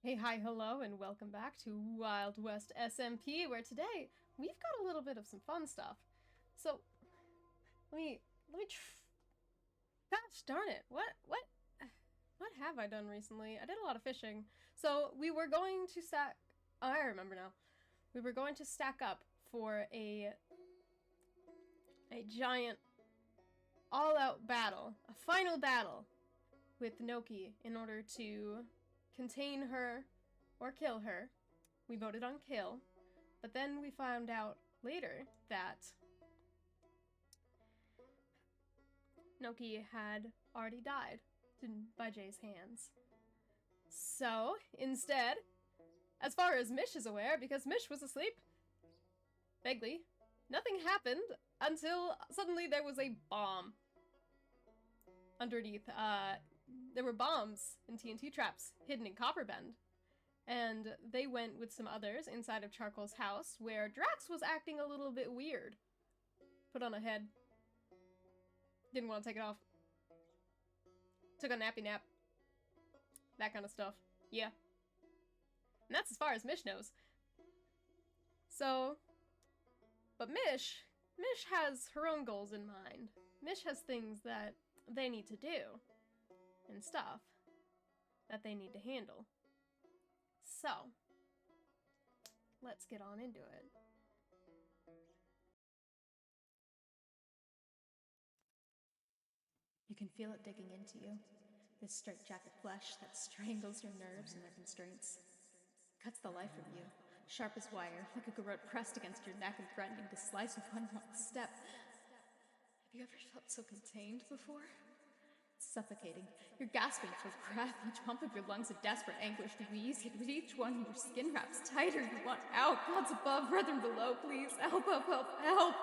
Hey, hi, hello, and welcome back to Wild West SMP, where today we've got a little bit of some fun stuff. So, gosh darn it, what have I done recently? I did a lot of fishing. So, we were going to I remember now. We were going to stack up for a giant all-out battle, a final battle with Noki in order to contain her or kill her. We voted on kill, but then we found out later that Noki had already died by Jay's hands. So, instead, as far as Misch is aware, because Misch was asleep, vaguely, nothing happened until suddenly there was a bomb underneath. There were bombs and TNT traps hidden in Copperbend, and they went with some others inside of Charcoal's house, where Drax was acting a little bit weird. Put on a head. Didn't want to take it off. Took a nappy nap. That kind of stuff. Yeah. And that's as far as Misch knows. So, but Misch has her own goals in mind. Misch has things that they need to do and stuff that they need to handle. So, let's get on into it. You can feel it digging into you. This straitjacket flesh that strangles your nerves and their constraints. Cuts the life from you, sharp as wire, like a garrote pressed against your neck and threatening to slice with one wrong step. Have you ever felt so contained before? It's suffocating. You're gasping for breath, each pump of your lungs a desperate anguish to wheeze, yet with each one your skin wraps tighter. You want out. Gods above, brethren below, please. Help, help, help, help!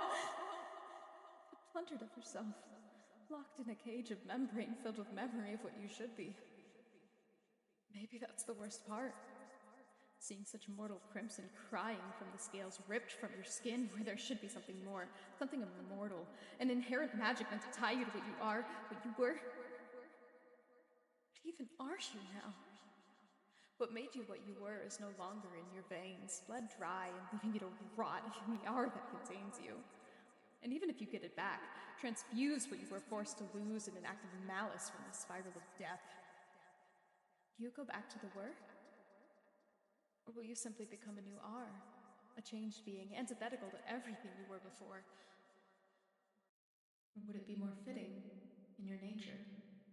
You're plundered of yourself. Locked in a cage of membrane filled with memory of what you should be. Maybe that's the worst part. Seeing such mortal crimson crying from the scales ripped from your skin where there should be something more, something immortal, an inherent magic meant to tie you to what you are, what you were. What even are you now? What made you what you were is no longer in your veins, bled dry and leaving you to rot in the hour that contains you. And even if you get it back, transfuse what you were forced to lose in an act of malice from the spiral of death. Do you go back to the work? Or will you simply become a new R, a changed being, antithetical to everything you were before? Or would it be more fitting, in your nature,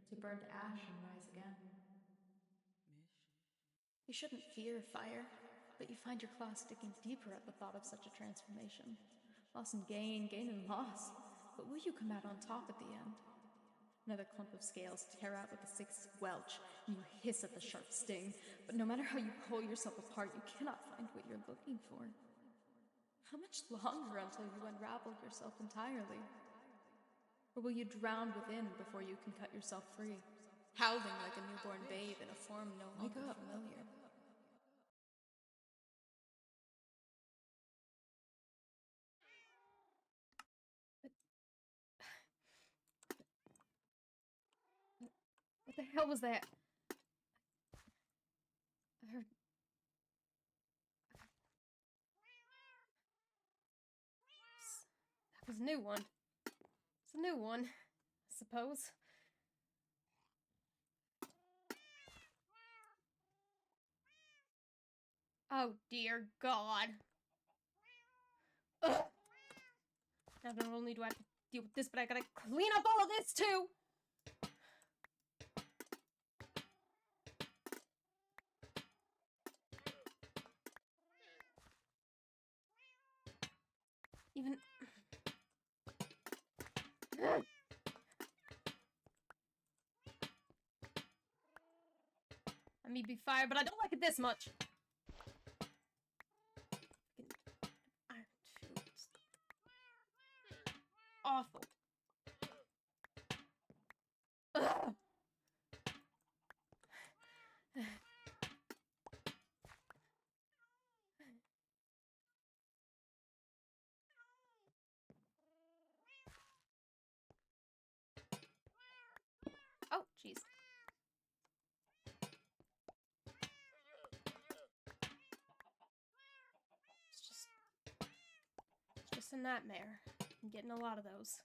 to burn to ash and rise again? You shouldn't fear fire, but you find your claws sticking deeper at the thought of such a transformation. Loss and gain, gain and loss. But will you come out on top at the end? Another clump of scales tear out with a sixth welch, and you hiss at the sharp sting. But no matter how you pull yourself apart, you cannot find what you're looking for. How much longer until you unravel yourself entirely? Or will you drown within before you can cut yourself free, howling like a newborn babe in a form no longer familiar? What the hell was that? I heard... That was a new one. It's a new one, I suppose. Oh dear God. Ugh. Now not only do I have to deal with this, but I gotta clean up all of this too! Even... I may be fired, but I don't like it this much! Iron tubes. Awful. Ugh. Oh, jeez. Just a nightmare. I'm getting a lot of those.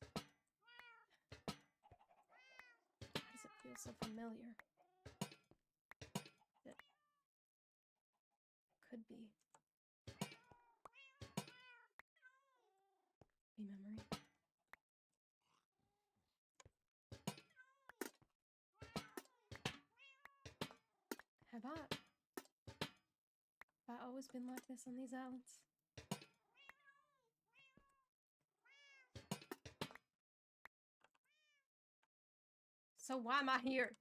Why does it feel so familiar? It could be. Memory. Have I always been like this on these islands? So why am I here?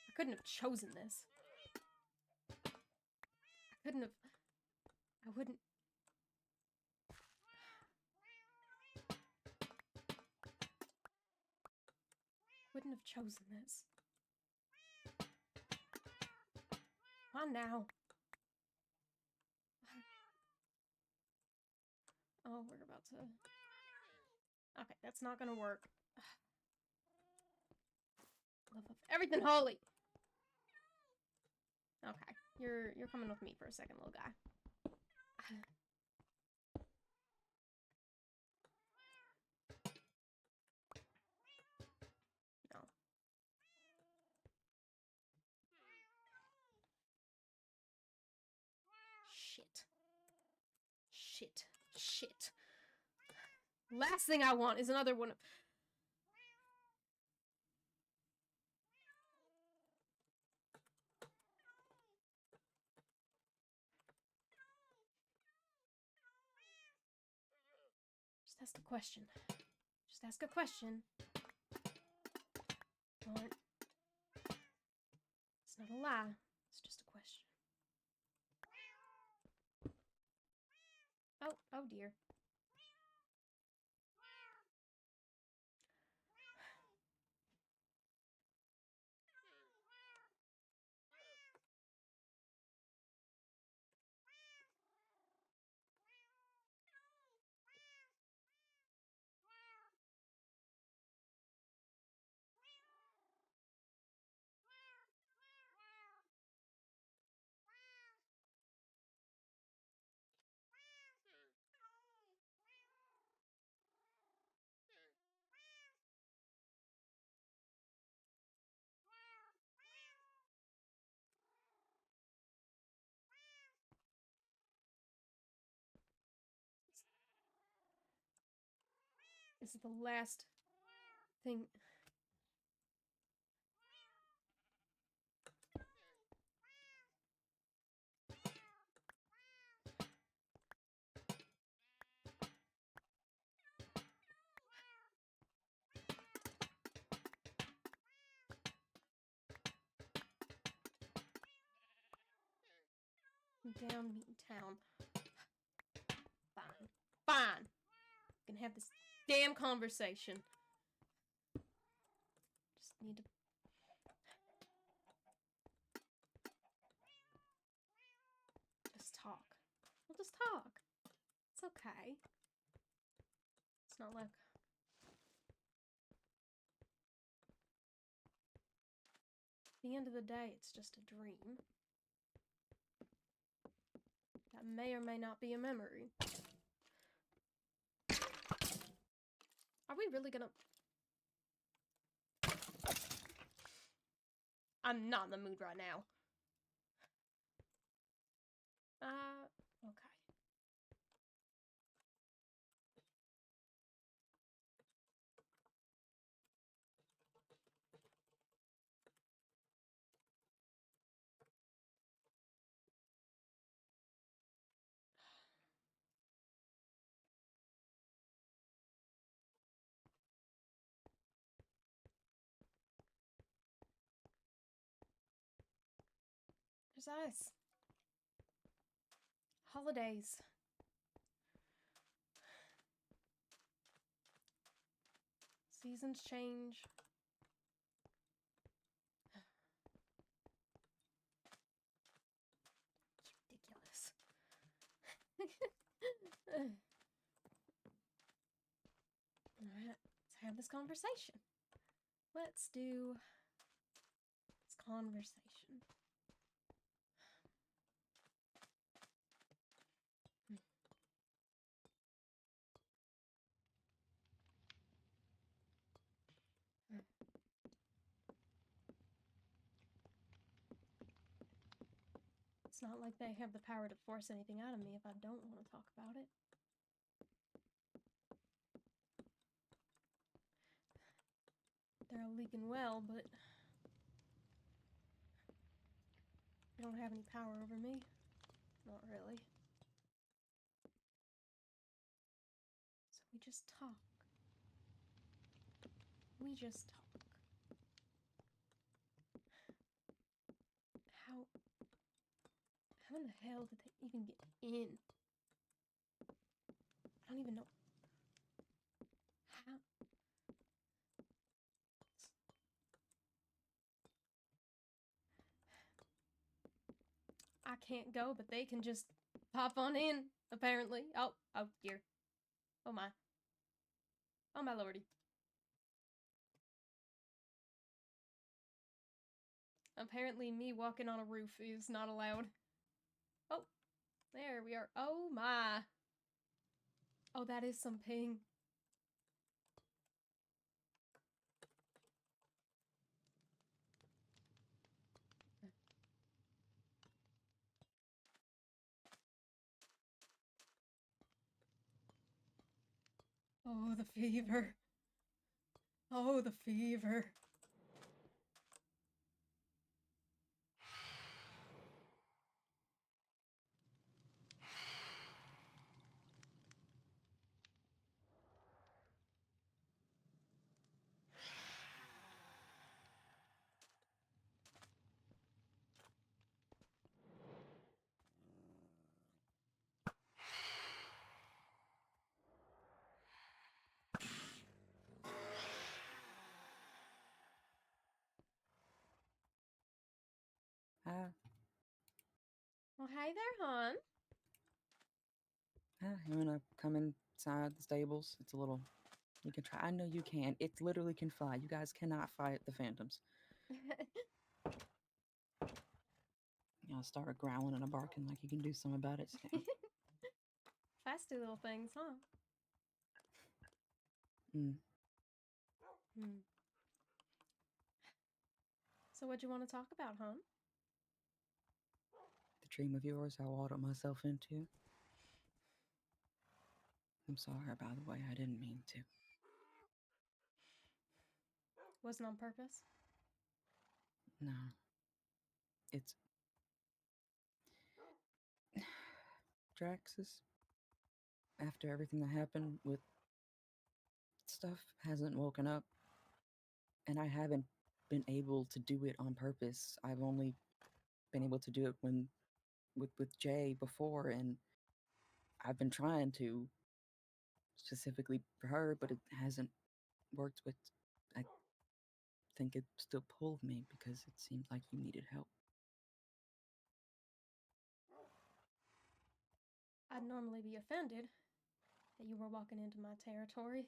I couldn't have chosen this. I wouldn't have chosen this. Why now? Oh, we're about to... Okay, that's not gonna work. Love of everything holy! Okay, you're coming with me for a second, little guy. No. Shit. Last thing I want is another one of... Just ask a question. Just ask a question. Aren't... It's not a lie. It's just a question. Oh dear. This is the last thing. Down meeting town. Fine. We can have this damn conversation. Just need to... Just talk. We'll just talk. It's okay. It's not like... At the end of the day, it's just a dream. That may or may not be a memory. Are we really gonna... I'm not in the mood right now. Okay. There's ice. Holidays. Seasons change. It's ridiculous. Alright, let's have this conversation. Let's do this conversation. It's not like they have the power to force anything out of me if I don't want to talk about it. They're a leaking well, but they don't have any power over me. Not really. So we just talk. We just talk. How in the hell did they even get in? I don't even know. How? I can't go, but they can just pop on in, apparently. Oh dear. Oh my. Oh my lordy. Apparently me walking on a roof is not allowed. Oh, there we are. Oh my. Oh, that is some ping. Oh, the fever. Oh, the fever. Well, hey there, hon. You wanna come inside the stables? It's a little. You can try. I know you can. It literally can fly. You guys cannot fight the phantoms. Y'all start growling and a barking like you can do something about it. Feisty little things, huh? Mm. So what'd you want to talk about, hon? The dream of yours I waddled myself into. I'm sorry, by the way. I didn't mean to. Wasn't on purpose? No. It's... Draxus, after everything that happened with stuff, hasn't woken up. And I haven't been able to do it on purpose. I've only been able to do it when with Jay before, and I've been trying to specifically for her, but it hasn't worked with... I think it still pulled me because it seemed like you needed help. I'd normally be offended that you were walking into my territory.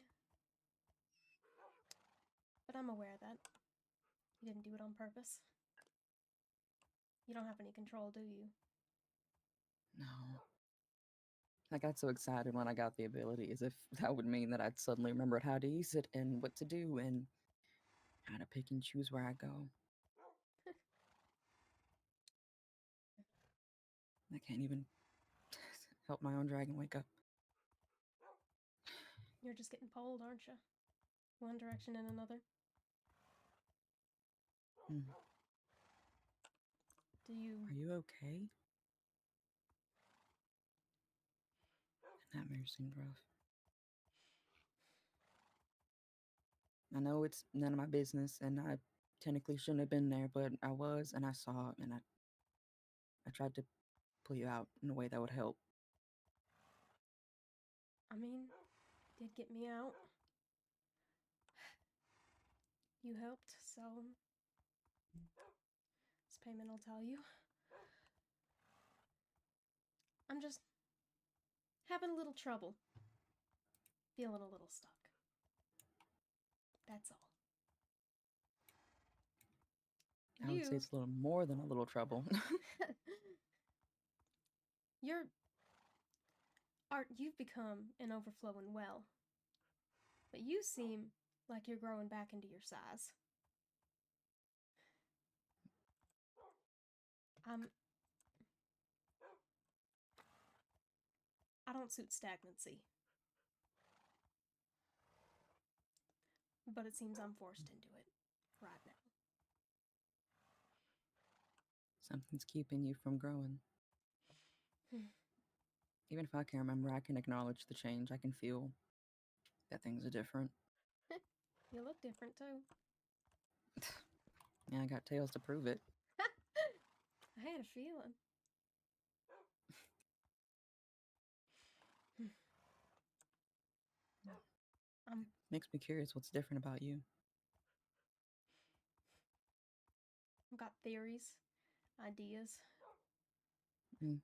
But I'm aware that you didn't do it on purpose. You don't have any control, do you? No. I got so excited when I got the ability, as if that would mean that I'd suddenly remembered how to use it and what to do and how to pick and choose where I go. I can't even help my own dragon wake up. You're just getting pulled, aren't you? One direction and another. Mm. Do you... Are you okay? That nightmare seemed rough. I know it's none of my business, and I technically shouldn't have been there, but I was, and I saw it, and I tried to pull you out in a way that would help. I mean, did get me out. You helped, so this payment will tell you. I'm just having a little trouble. Feeling a little stuck. That's all. I would say it's a little more than a little trouble. You've become an overflowing well. But you seem like you're growing back into your size. I don't suit stagnancy. But it seems I'm forced into it right now. Something's keeping you from growing. Even if I can't remember, I can acknowledge the change. I can feel that things are different. You look different too. Yeah, I got tails to prove it. I had a feeling. Makes me curious what's different about you. I've got theories, ideas. Mm.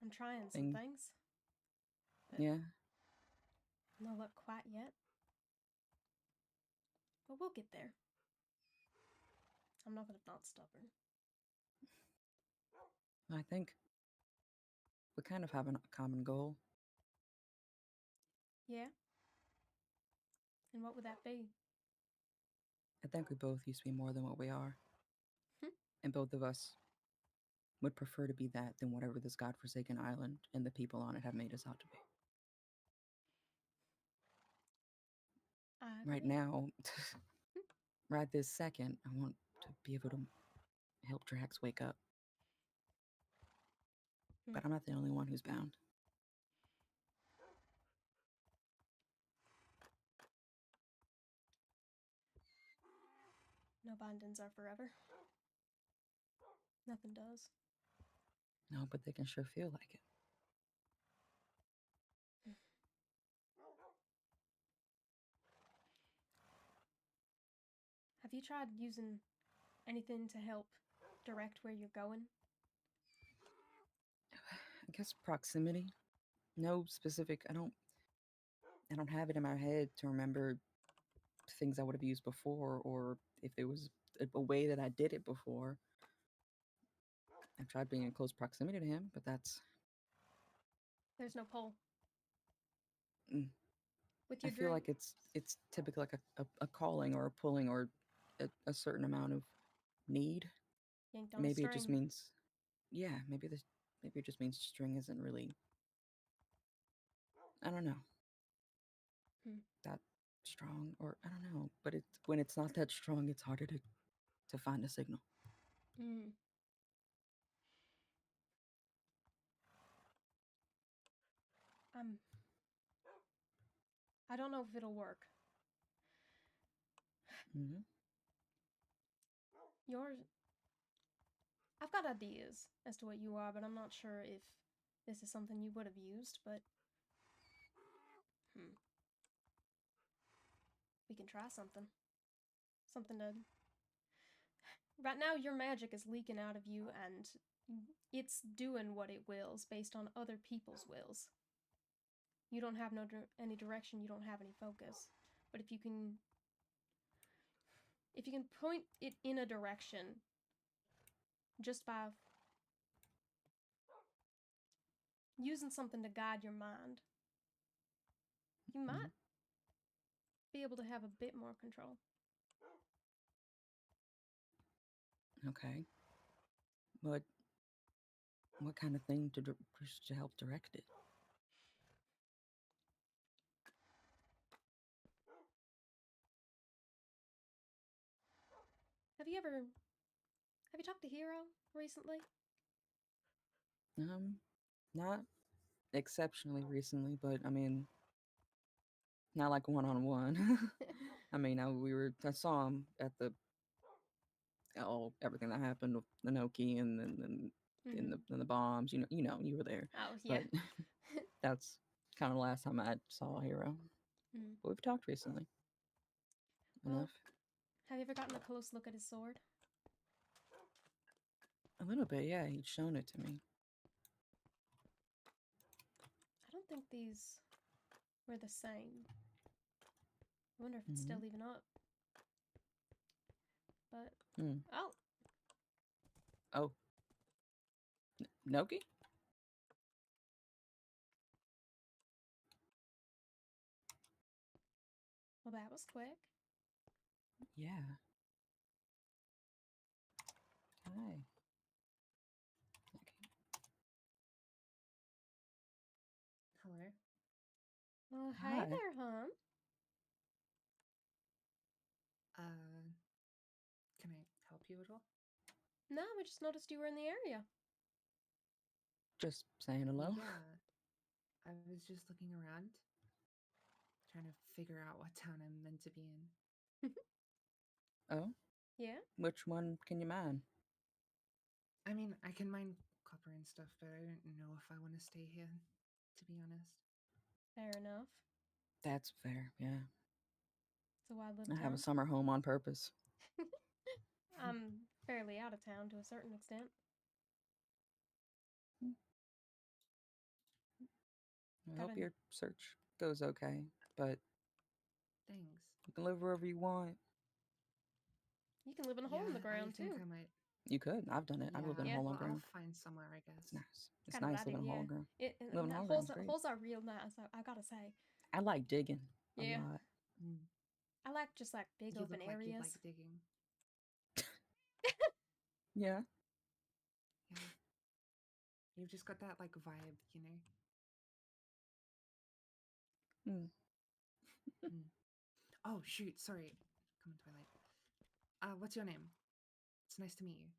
I'm trying some things. Yeah. No luck quite yet. But we'll get there. I'm not stubborn. I think we kind of have a common goal. Yeah? And what would that be? I think we both used to be more than what we are. And both of us would prefer to be that than whatever this godforsaken island and the people on it have made us out to be. Right now, right this second, I want to be able to help Drax wake up. But I'm not the only one who's bound. No bindings are forever. Nothing does. No, but they can sure feel like it. Have you tried using anything to help direct where you're going? I guess proximity. No specific. I don't have it in my head to remember things I would have used before, or if there was a way that I did it before. I've tried being in close proximity to him, but that's... There's no pull. With your I feel like it's typically like a calling or a pulling or a certain amount of need. Yanked on Maybe string. It just means, yeah, maybe it just means string isn't really, I don't know, that strong, or I don't know. But when it's not that strong, it's harder to find a signal. I don't know if it'll work. I've got ideas as to what you are, but I'm not sure if this is something you would have used, but we can try something. Something to... Right now, your magic is leaking out of you, and it's doing what it wills based on other people's wills. You don't have any direction, you don't have any focus. But if you can point it in a direction just by using something to guide your mind, you might be able to have a bit more control. Okay. What kind of thing to help direct it? Have you talked to Hero recently? Not exceptionally recently, but I mean, not like one-on-one. I mean, I saw him at everything that happened with the Noki and then in the bombs. You were there. Oh yeah. But that's kind of the last time I saw a Hero. But we've talked recently. Enough. Have you ever gotten a close look at his sword? A little bit, yeah. He'd shown it to me. I don't think these were the same. I wonder if it's still even up. But oh, Noki? Well, that was quick. Yeah. Hi. Well, Hi. hi there, hon. Can I help you at all? No, we just noticed you were in the area. Just saying hello. Yeah. I was just looking around, trying to figure out what town I'm meant to be in. Oh, Yeah? which one can you mine? I mean, I can mine copper and stuff, but I don't know if I want to stay here, to be honest. Fair enough. That's fair, yeah. It's a wild-lived I town. have a summer home on purpose. I'm fairly out of town to a certain extent. I Got hope a- your search goes okay, but Thanks. you can live wherever you want. You can live in a hole in the ground, I think too. I might. You could. I've done it. I've lived in a Yeah. hole on Well, ground. I'll find somewhere, I guess. It's nice. It's Kind of nice that living it, in a hole yeah. on ground. And Living in a hole on holes, ground's great. holes are real nice, I gotta say. I like digging a Yeah. lot. Mm. I like just like big You open look like areas. you like digging. Yeah. Yeah. You've just got that like vibe, you know? Mm. Mm. Oh shoot, sorry. Come on, Twilight. What's your name? It's nice to meet you.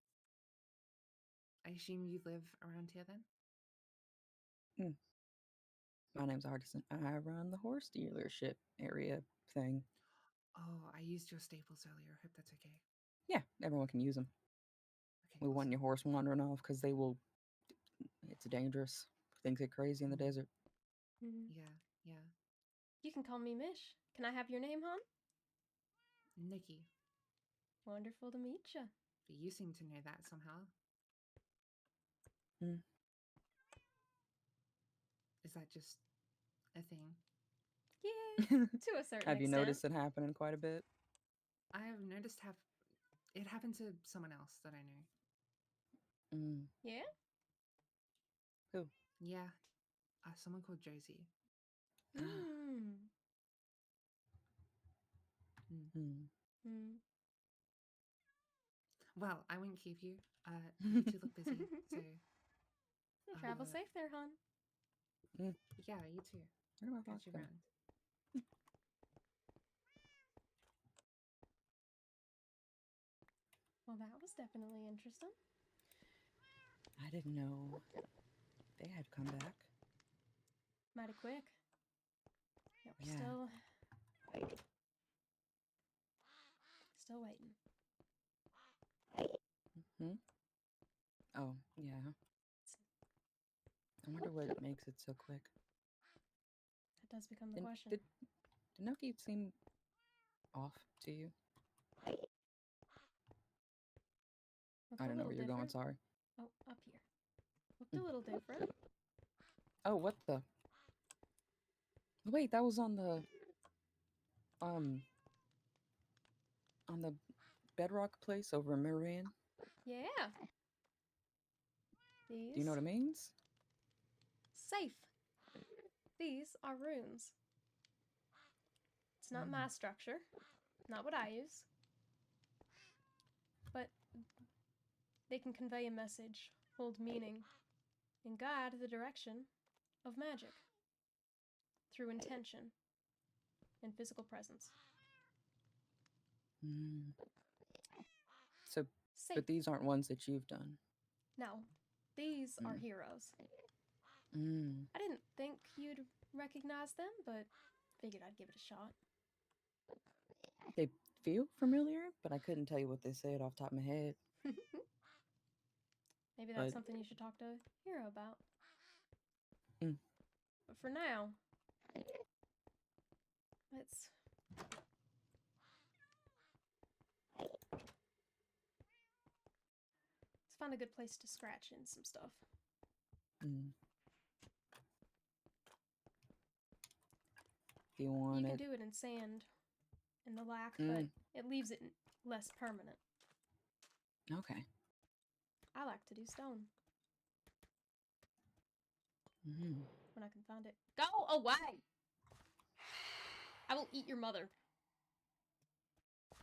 I assume you live around here then? My name's Artisan. I run the horse dealership area thing. Oh, I used your staples earlier. Hope that's okay. Yeah, everyone can use them. Okay, We want awesome. your horse wandering off because they will. It's dangerous. Things get crazy in the Mm. desert. Mhm. Yeah. You can call me Misch. Can I have your name, hon? Nikki. Wonderful to meet you. But you seem to know that somehow. Mm. Is that just a thing? Yeah, to a certain Have you extent. noticed it happening quite a bit? I have noticed it happened to someone else that I know. Mm. Yeah? Who? Yeah. Someone called Josie. Mm. Mm. Mm. Well, I won't keep you. You two look busy, so Travel safe there, hon. yeah, you too. Where do I Catch you go? around. Well, that was definitely interesting. I didn't know they had come back. Mighty quick. Yeah, we're Yeah. still waiting. Hmm? Oh, yeah. I wonder what makes it so quick. That does become the Did, question. did, did Noki seem off to you? Looked I a don't know little where you're going, different. sorry. Oh, up here. Looked a little different. Oh, what the? Wait, that was on the bedrock place over in Marian. Yeah. These. Do you know what it means? Safe. These are runes. It's not my structure. Not what I use. But they can convey a message, hold meaning, and guide the direction of magic through intention and physical presence. Mm. So, Safe. but these aren't ones that you've done. No, these are heroes. Mm. I didn't think you'd recognize them, but figured I'd give it a shot. They feel familiar, but I couldn't tell you what they said off the top of my head. Maybe that's But- something you should talk to Hero about. Mm. But for now, let's find a good place to scratch in some stuff. Mm. If you want You can it. do it in sand and the lac, but it leaves it less permanent. Okay. I like to do stone Mm. when I can find it. Go away! I will eat your mother.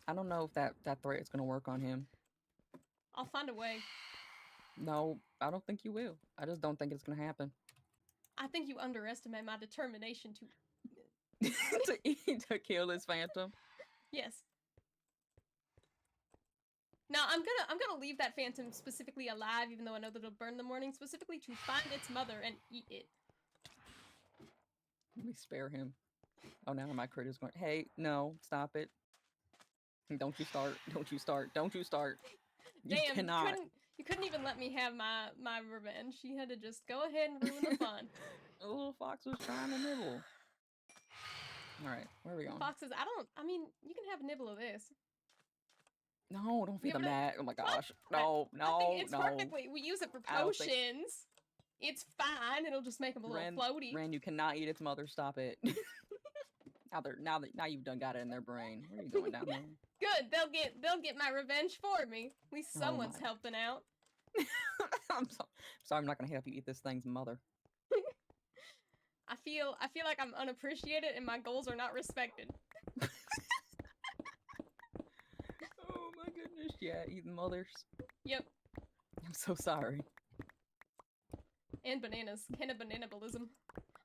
I don't know if that threat is going to work on him. I'll find a way. No, I don't think you will. I just don't think it's going to happen. I think you underestimate my determination to to kill this phantom. Yes. Now I'm gonna leave that phantom specifically alive, even though I know that it'll burn in the morning, specifically to find its mother and eat it. Let me spare him. Oh, now my critter's going. Hey, no, stop it! Don't you start! Don't you start! Don't you start! You Damn, cannot. you couldn't even let me have my revenge. You had to just go ahead and ruin the fun. The little fox was trying to nibble. All right, where are we going? Foxes, I mean, you can have a nibble of this. No, don't feed them gonna- that. Oh my gosh. What? No, I no, think it's no. perfectly. We use it for I don't think- potions. It's fine. It'll just make them a little floaty. Ren, you cannot eat its mother. Stop it. now you done got it in their brain. Where are you going down there? Good. They'll get my revenge for me. At least Oh someone's my. helping out. I'm sorry. I'm not gonna help you eat this thing's mother. I feel like I'm unappreciated and my goals are not respected. Oh my goodness. Yeah, eating mothers. Yep. I'm so sorry. And bananas. Can of bananabalism.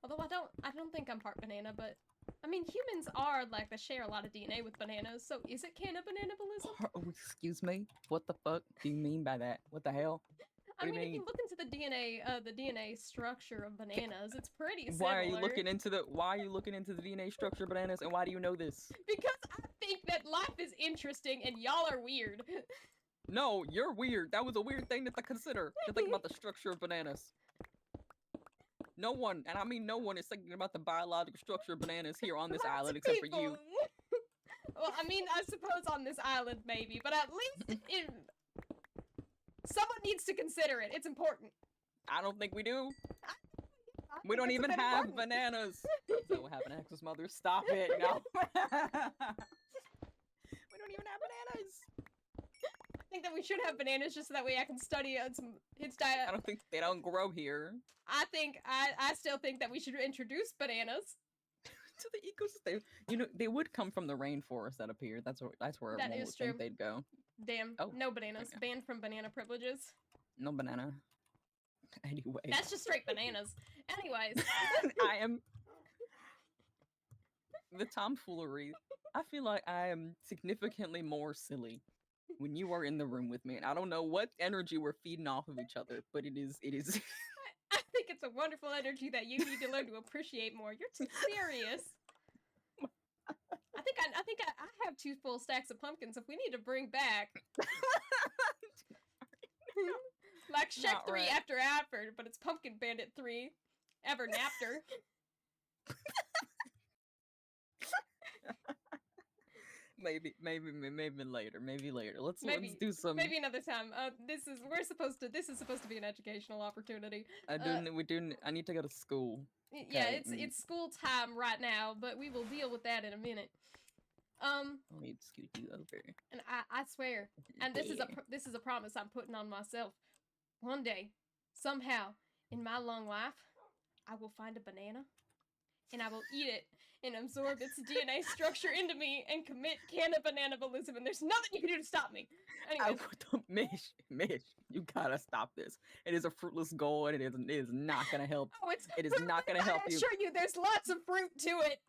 Although I don't think I'm part banana, but I mean humans are like they share a lot of DNA with bananas, so is it can of bananabalism? Oh, excuse me. What the fuck do you mean by that? What the hell? I What do mean, you if you look into the DNA structure of bananas, it's pretty similar. Why are you looking into the DNA structure of bananas, and why do you know this? Because I think that life is interesting and y'all are weird. No, you're weird. That was a weird thing to consider. To think about the structure of bananas. No one, and I mean no one, is thinking about the biological structure of bananas here on this Lots island of except for people. you. Well, I mean, I suppose on this island maybe, but at least someone needs to consider it. It's important. I don't think we do. I We think don't it's a even bit have important. bananas. So what happened, Axel's mother? Stop it! No. We don't even have bananas. I think that we should have bananas just so that way I can study its diet. I don't think they don't grow here. I still think that we should introduce bananas. To the ecosystem. You know, they would come from the rainforest that appeared. That's where That everyone is would think true. they'd go. Damn, Oh, no bananas. okay. Banned from banana privileges. No banana. Anyway. That's just straight bananas. Anyways. I am the tomfoolery. I feel like I am significantly more silly when you are in the room with me, and I don't know what energy we're feeding off of each other, but it is. I think it's a wonderful energy that you need to learn to appreciate more. You're too serious. I think I have 2 full stacks of pumpkins if we need to bring back. Like Shrek Not 3 right. After, but it's Pumpkin Bandit 3 Ever Napter. maybe later. Maybe later. Let's do some. Maybe another time. This is supposed to be an educational opportunity. I need to go to school. Yeah, Okay, it's school time right now, but we will deal with that in a minute. Let me scoot you over. And I swear, and this Yeah. is a promise I'm putting on myself. One day, somehow, in my long life, I will find a banana, and I will eat it and absorb its DNA structure into me and commit cannibalism, and there's nothing you can do to stop me. Anyways, Misch, you gotta stop this. It is a fruitless goal, and it is not gonna help. oh, it's It is not gonna help I you. assure you, there's lots of fruit to it.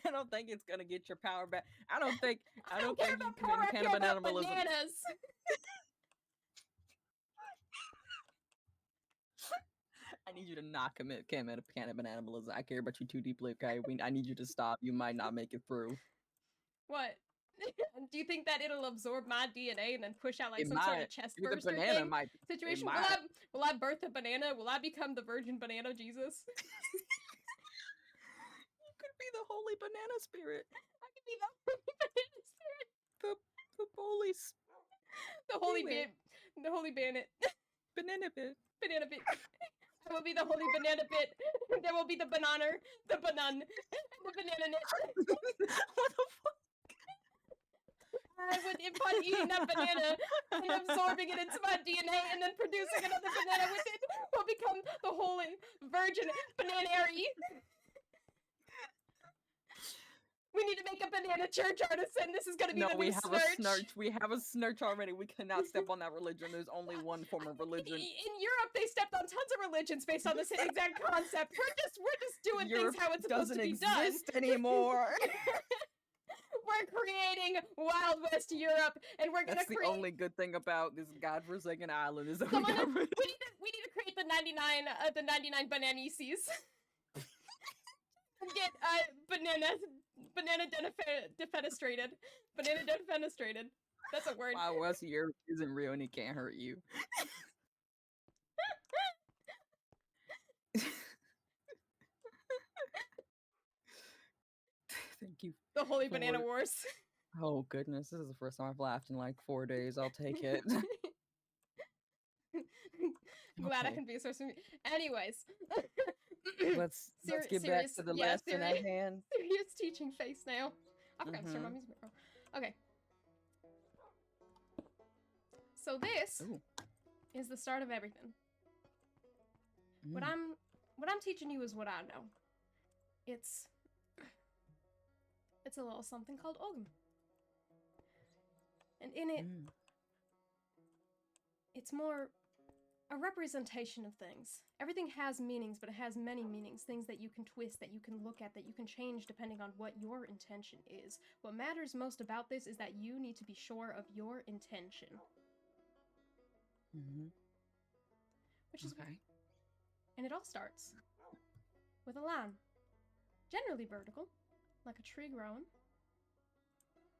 I don't think it's gonna get your power back. I don't think care you about power, I committing care about cannibalism. bananas. I need you to not commit cannibalism. I care about you too deeply, okay? I need you to stop. You might not make it through. What? Do you think that it'll absorb my DNA and then push out like It some sort might. of chest The burster banana thing? might. Situation? might. Will I birth a banana? Will I become the virgin banana Jesus? You could be the holy banana spirit. I could be the holy banana spirit. The holy The holy Spirit. bit. The holy bandit. banana bit. Banana bit. I will be the holy banana bit. There will be the banana, the banan, and the banana nit. What the fuck? I would, upon eating that banana and absorbing it into my DNA and then producing another banana with it, will become the holy virgin bananary. We need to make a banana church, Artisan. This is gonna be No, the we new have snurch. a snurch. We have a snurch already. We cannot step on that religion. There's only one form of religion. In Europe, they stepped on tons of religions based on the same exact concept. We're just doing Europe things how it's supposed to be done. doesn't exist anymore. We're creating Wild West Europe, and we're gonna That's create. the only good thing about this godforsaken island is that we Someone, got we need to create the 99 bananices. Get banana defenestrated. Banana defenestrated. That's a word. Wow, West Europe isn't real and it can't hurt you. Thank you. The Holy for Banana it. Wars. Oh goodness, this is the first time I've laughed in like 4 days. I'll take it. Glad I Okay. can be a source of me. Anyways. Let's get back to the lesson at hand. Serious teaching face now. I forgot to turn my Mhm. music off. Okay. So this Ooh. is the start of everything. What Mm. I'm teaching you is what I know. It's a little something called Ogm. And in it, Mm. it's more a representation of things. Everything has meanings, but it has many meanings. Things that you can twist, that you can look at, that you can change depending on what your intention is. What matters most about this is that you need to be sure of your intention. Mhm. Which is Okay. And it all starts with a line. Generally vertical, like a tree growing.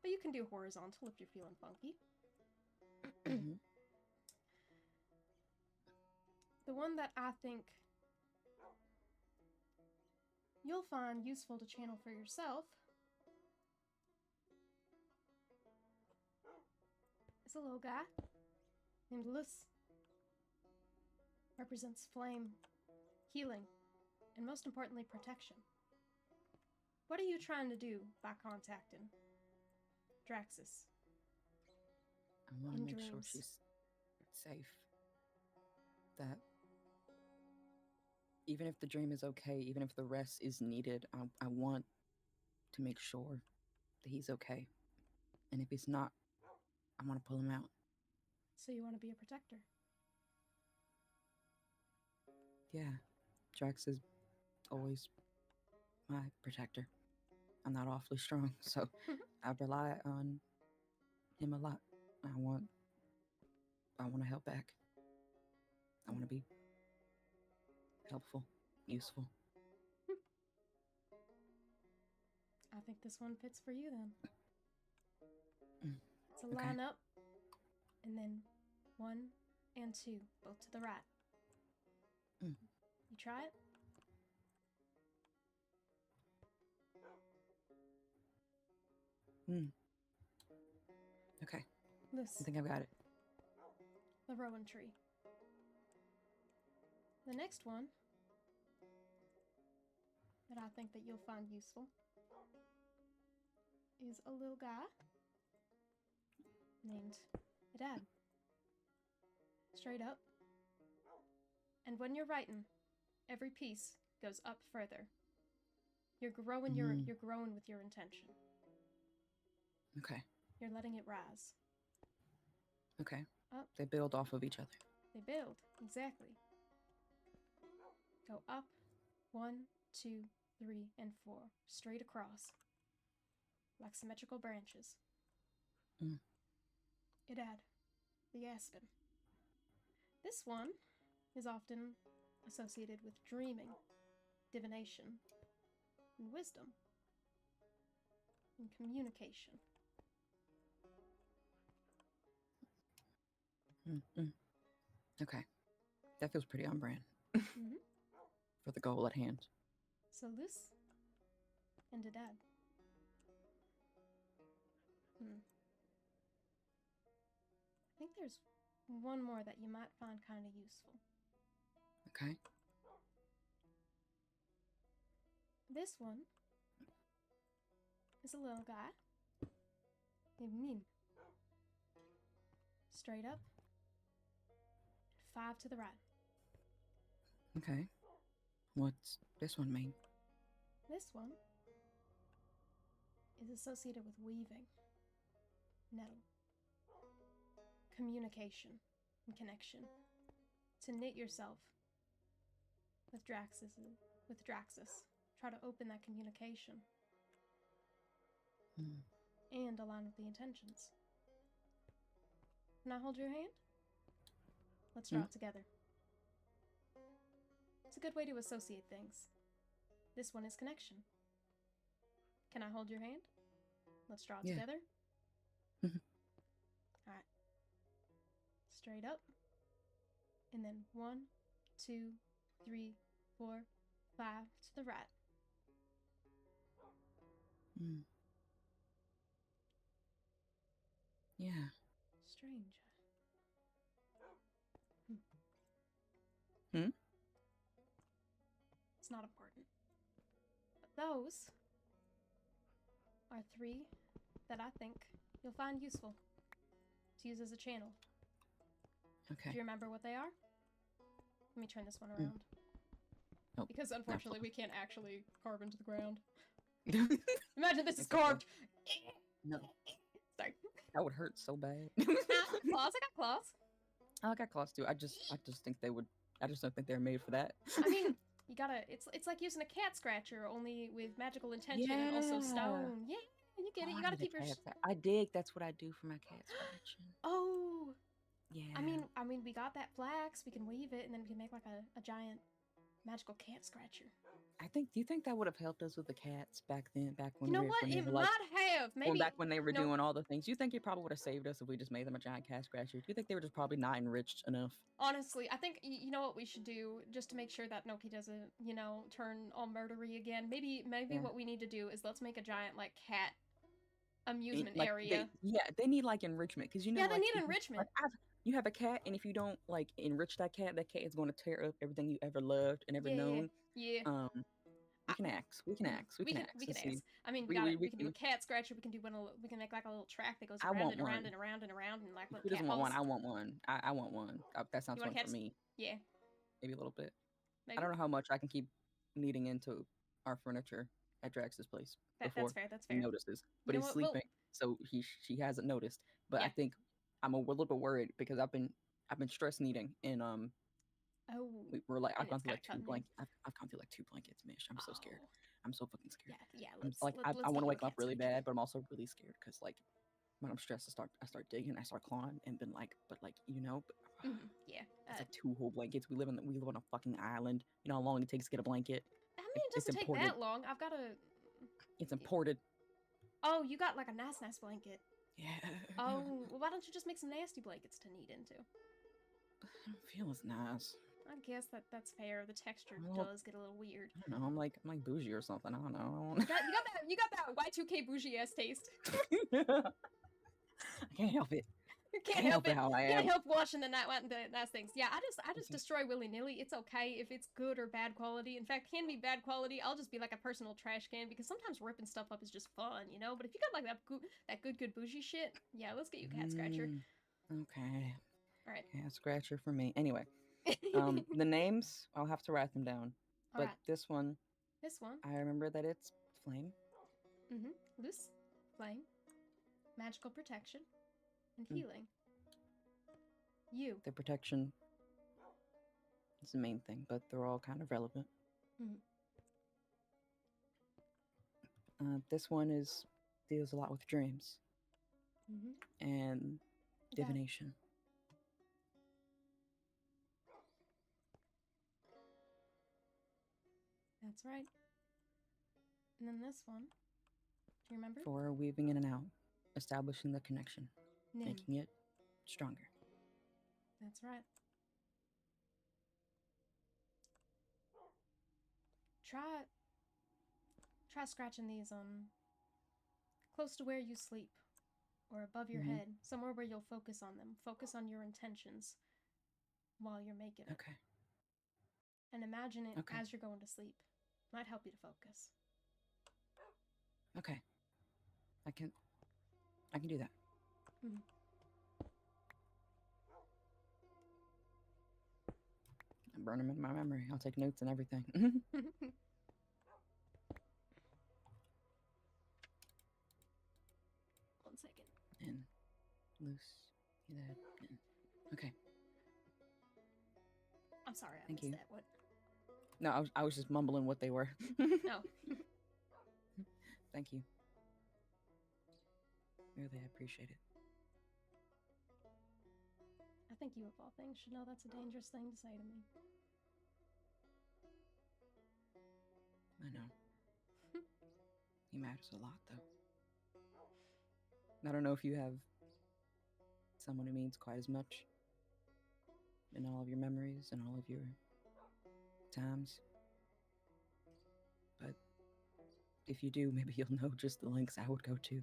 But you can do horizontal if you're feeling funky. Mhm. The one that I think you'll find useful to channel for yourself is a little guy named Lys. Represents flame, healing, and most importantly, protection. What are you trying to do by contacting Draxus? I want to in make sure dreams? she's safe. That even if the dream is okay, even if the rest is needed, I want to make sure that he's okay. And if he's not, I want to pull him out. So you want to be a protector? Yeah, Drax is always my protector. I'm not awfully strong, so I rely on him a lot. I want to help back. I want to be helpful, useful. I think this one fits for you then. Mm, It's a okay. line up, and then 1 and 2, both to the right. Mm. You try it? Okay, Lys, I think I've got it. the rowan tree. The next one that I think that you'll find useful is a little guy named Dad. Straight up. And when you're writing, every piece goes up further. You're growing Mhm. you're growing with your intention. Okay, You're letting it rise. okay. Up. They build off of each other. They build, exactly. Go up, 1, 2, 3, and 4, straight across, like symmetrical branches. Mm. Idad, the aspen. This one is often associated with dreaming, divination, and wisdom, and communication. Mm-mm. Okay, that feels pretty on brand Mhm. for the goal at hand. So Lys and Idad. I think there's one more that you might find kind of useful. Okay. This one is a little guy named Mim. Straight up, 5 to the right. Okay. What's this one mean? This one is associated with weaving, nettle, communication, and connection. To knit yourself with Draxus. Try to open that communication. And align with the intentions. Can I hold your hand? Let's draw it together. It's a good way to associate things. This one is connection. Can I hold your hand? Let's draw it together. Alright. Straight up. And then 1, 2, 3, 4, 5 to the right. Yeah. Strange. It's not important. But those are 3 that I think you'll find useful to use as a channel. Okay. Do you remember what they are? Let me turn this one around. Nope. Because unfortunately we can't actually carve into the ground. Imagine this is carved. No. Sorry. That would hurt so bad. Claws? I got claws. I got claws too. I just think they would. I just don't think they're made for that. I mean, you gotta. It's like using a cat scratcher, only with magical intention and also stone. Yeah, you get it. You gotta keep your. I dig. That's what I do for my cat scratching. Oh. Yeah. I mean, we got that flax. We can weave it, and then we can make like a giant magical cat scratcher. Do you think that would have helped us with the cats back then? Back when you know what? It might have. Maybe back when they were doing all the things. You think it probably would have saved us if we just made them a giant cat scratcher? Do you think they were just probably not enriched enough? Honestly, I think you know what we should do just to make sure that Noki doesn't, turn all murdery again. Maybe what we need to do is let's make a giant like cat amusement area. They need like enrichment because they need enrichment. You have a cat, and if you don't like enrich that cat is going to tear up everything you ever loved and ever known. Yeah. We can ask. We can ask. I mean, we can do a cat scratcher. We can make like a little track that goes around and around and around and around and like little Who doesn't cat want holes. one? I want one. I want one. That sounds fun for me. Yeah. Maybe a little bit. Maybe. I don't know how much I can keep kneading into our furniture at Drax's place before that's fair. he notices. But he's sleeping, so she hasn't noticed. But I think I'm a little bit worried because I've been stress kneading and we're like I've gone through like 2 blankets. I've gone through like 2 blankets, Misch. I'm so scared. I'm so fucking scared. Yeah. I want to wake up really bad, but I'm also really scared because like when I'm stressed, I start digging, I start clawing, and then yeah. It's like 2 whole blankets. We live on a fucking island. You know how long it takes to get a blanket? I mean, it doesn't take that long. I've got a. It's imported. Oh, you got like a nice blanket. Yeah. Oh, well, why don't you just make some nasty blankets to knead into? I don't feel as nice. I guess that's fair. The texture does get a little weird. I don't know. I'm like bougie or something. I don't know. You got that Y2K bougie ass taste. I can't help it. You can't help it. How I am. Can't help watching the nice things. Yeah, I just destroy willy nilly. It's okay if it's good or bad quality. In fact, can be bad quality. I'll just be like a personal trash can because sometimes ripping stuff up is just fun, But if you got like that good bougie shit, yeah, let's get you a cat scratcher. Okay. All right. Cat scratcher for me. Anyway, the names I'll have to write them down. But this one. I remember that it's flame. Loose, flame, magical protection, and healing. You. The protection is the main thing, but they're all kind of relevant. This one deals a lot with dreams and divination. That's right. And then this one, do you remember? For weaving in and out, establishing the connection, making it stronger. That's right. Try scratching these close to where you sleep or above your head, somewhere where you'll focus on them. Focus on your intentions while you're making it. Okay. And imagine it as you're going to sleep. Might help you to focus. Okay. I can do that. I burn them in my memory. I'll take notes and everything. in. Loose your head in. Okay. I'm sorry, I Thank missed you. that. What? No, I was just mumbling what they were. No. Thank you. Really, I appreciate it. I think you, of all things, should know that's a dangerous thing to say to me. I know. He matters a lot, though. I don't know if you have someone who means quite as much in all of your memories and all of your times. But if you do, maybe you'll know just the lengths I would go to.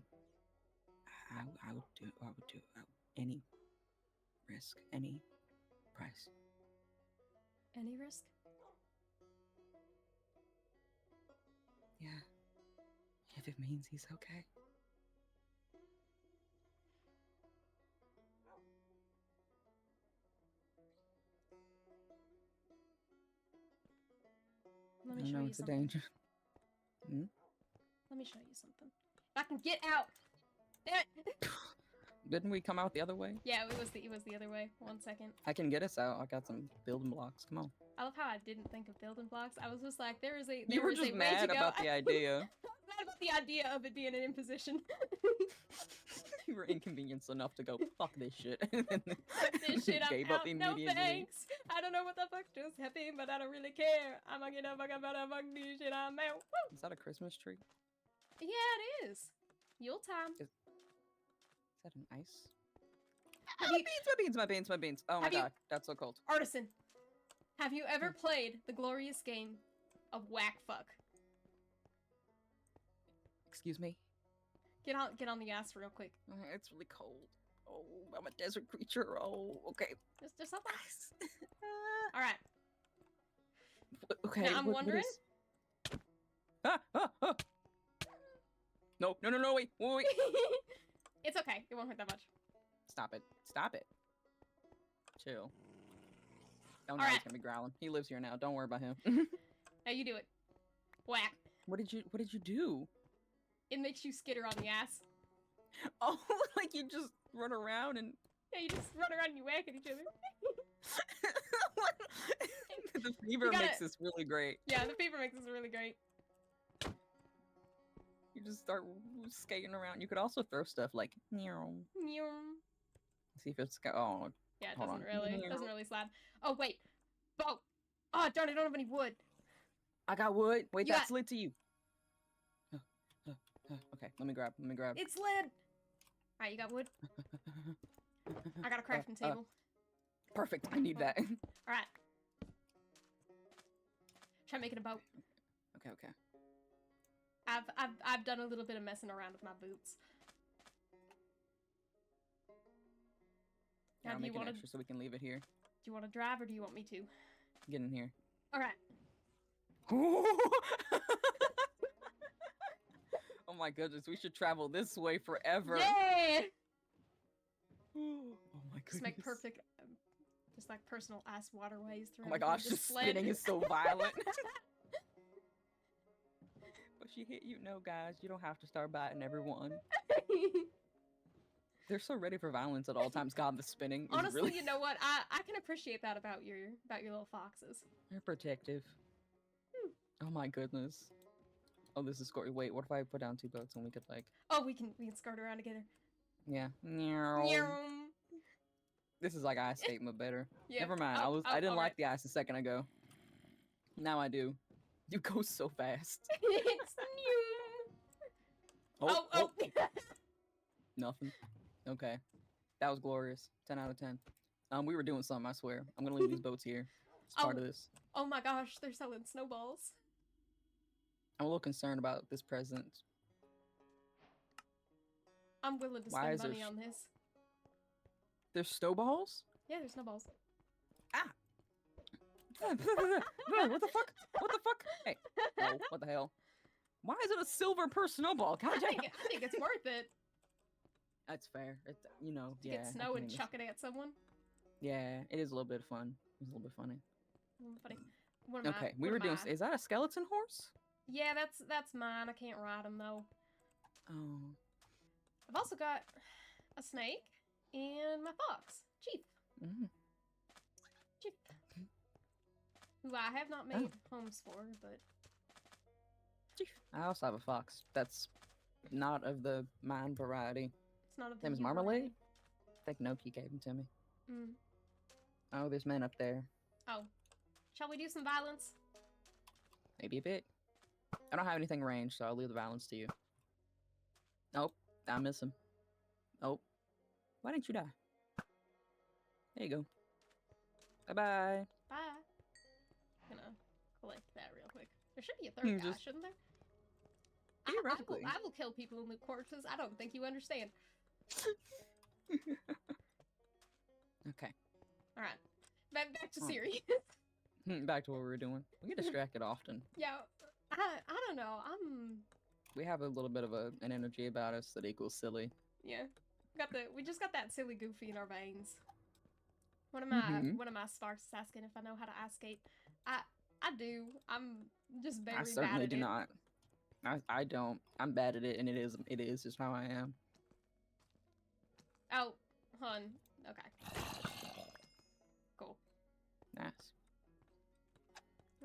I would do any risk, any price. Any risk? Yeah. If it means he's okay. Let me I show know you it's a something. danger. Hmm? Let me show you something. If I can get out! Damn it! Didn't we come out the other way? Yeah, it was the other way. 1 second. I can get us out. I got some building blocks. Come on. I love how I didn't think of building blocks. I was just like, there You is were a just way mad to go. about the idea. I was mad about the idea of it being an imposition. You were inconvenienced enough to go, fuck this shit. And then Fuck this shit, I'm gave out. up No immediately. thanks. I don't know what the fuck just happened, but I don't really care. I'm gonna get the fuck about fuck this shit. I'm out. Woo! Is that a Christmas tree? Yeah, it is. Yule time. Is that an ice? Have my you- beans, my beans, my beans. Oh my Have you- god, that's so cold. Artisan, have you ever played the glorious game of whack fuck? Excuse me? Get on the ass real quick. It's really cold. Oh, I'm a desert creature. Oh, okay. Just something. All right. Okay. Now I'm what wondering. is- Ah! No, wait. It's okay. It won't hurt that much. Stop it. Chill. Oh no, Alright. he's gonna be growling. He lives here now. Don't worry about him. Now you do it. Whack. What did you do? It makes you skitter on the ass. Oh, like you just run around and Yeah, you just run around and you whack at each other. the fever gotta- makes this really great. Yeah, the fever makes this really great. You just start skating around. You could also throw stuff like meow. Nyum. See if it's oh. Yeah, it Hold doesn't on. really. It doesn't really slap. Oh wait. Oh. Oh darn! I don't have any wood. I got wood. Wait, You that's got- lit to you. Okay, let me grab. It's lead. Alright, you got wood. I got a crafting table. Perfect. I need that. Alright. Try making a boat. Okay. I've done a little bit of messing around with my boots. Yeah, Now, I'll do you make an want to extra so we can leave it here. do you want to drive or do you want me to? Get in here. All right. Oh my goodness, we should travel this way forever. Yeah. Oh my goodness. Just make perfect, just like personal ass waterways through. Oh my gosh, this just sled. spinning is so violent. But she hit you. No, guys, you don't have to start biting everyone. They're so ready for violence at all times. God, the spinning is Honestly, really... you know what? I can appreciate that about your little foxes. They're protective. Oh my goodness. Oh, this is scary. Wait, what if I put down 2 boats and we could like... Oh, we can skirt around together. Yeah. Nyum. This is like ice skate, but better. Yeah. Never mind. Oh, I didn't alright. like the ice a second ago. Now I do. You go so fast. It's nyum. Oh. Nothing. Okay. That was glorious. 10 out of 10. We were doing something, I swear. I'm gonna leave these boats here. It's part of this. Oh my gosh, they're selling snowballs. I'm a little concerned about this present. I'm willing to Why spend is there money on this. There's snowballs? Yeah, there's snowballs. What the fuck? What the fuck? Hey. Oh, what the hell? Why is it a silver per snowball? God I damn. think it's worth it That's fair. It's, you know, to yeah. get I snow can and chuck it at someone. Yeah, it is a little bit fun. It's a little bit funny. Funny. What am I- Okay, we what were am doing. I? Is that a skeleton horse? Yeah, that's mine. I can't ride them though. Oh. I've also got a snake, and my fox, Chief. Mm. Chief. Who I have not made homes for, but... I also have a fox. That's not of the mine variety. It's not of the Name is you Marmalade? variety. I think Noki gave him to me. Mm. Oh, there's men up there. Oh. Shall we do some violence? Maybe a bit. I don't have anything ranged, so I'll leave the violence to you. Nope. I miss him. Oh. Why didn't you die? There you go. Bye-bye. Bye. I'm gonna collect that real quick. There should be a third guy, shouldn't there? Theoretically. I will kill people and loot corpses. I don't think you understand. Okay. Alright. Back to Siri. Back to what we were doing. We get distracted often. Yeah, I don't know. We have a little bit of an energy about us that equals silly. Yeah. We just got that silly goofy in our veins. One of my Sparks is asking if I know how to ice skate. I do. I'm just very bad at it. I certainly do not. I don't. I'm bad at it, and it is just how I am. Oh, hun. Okay. Cool. Nice.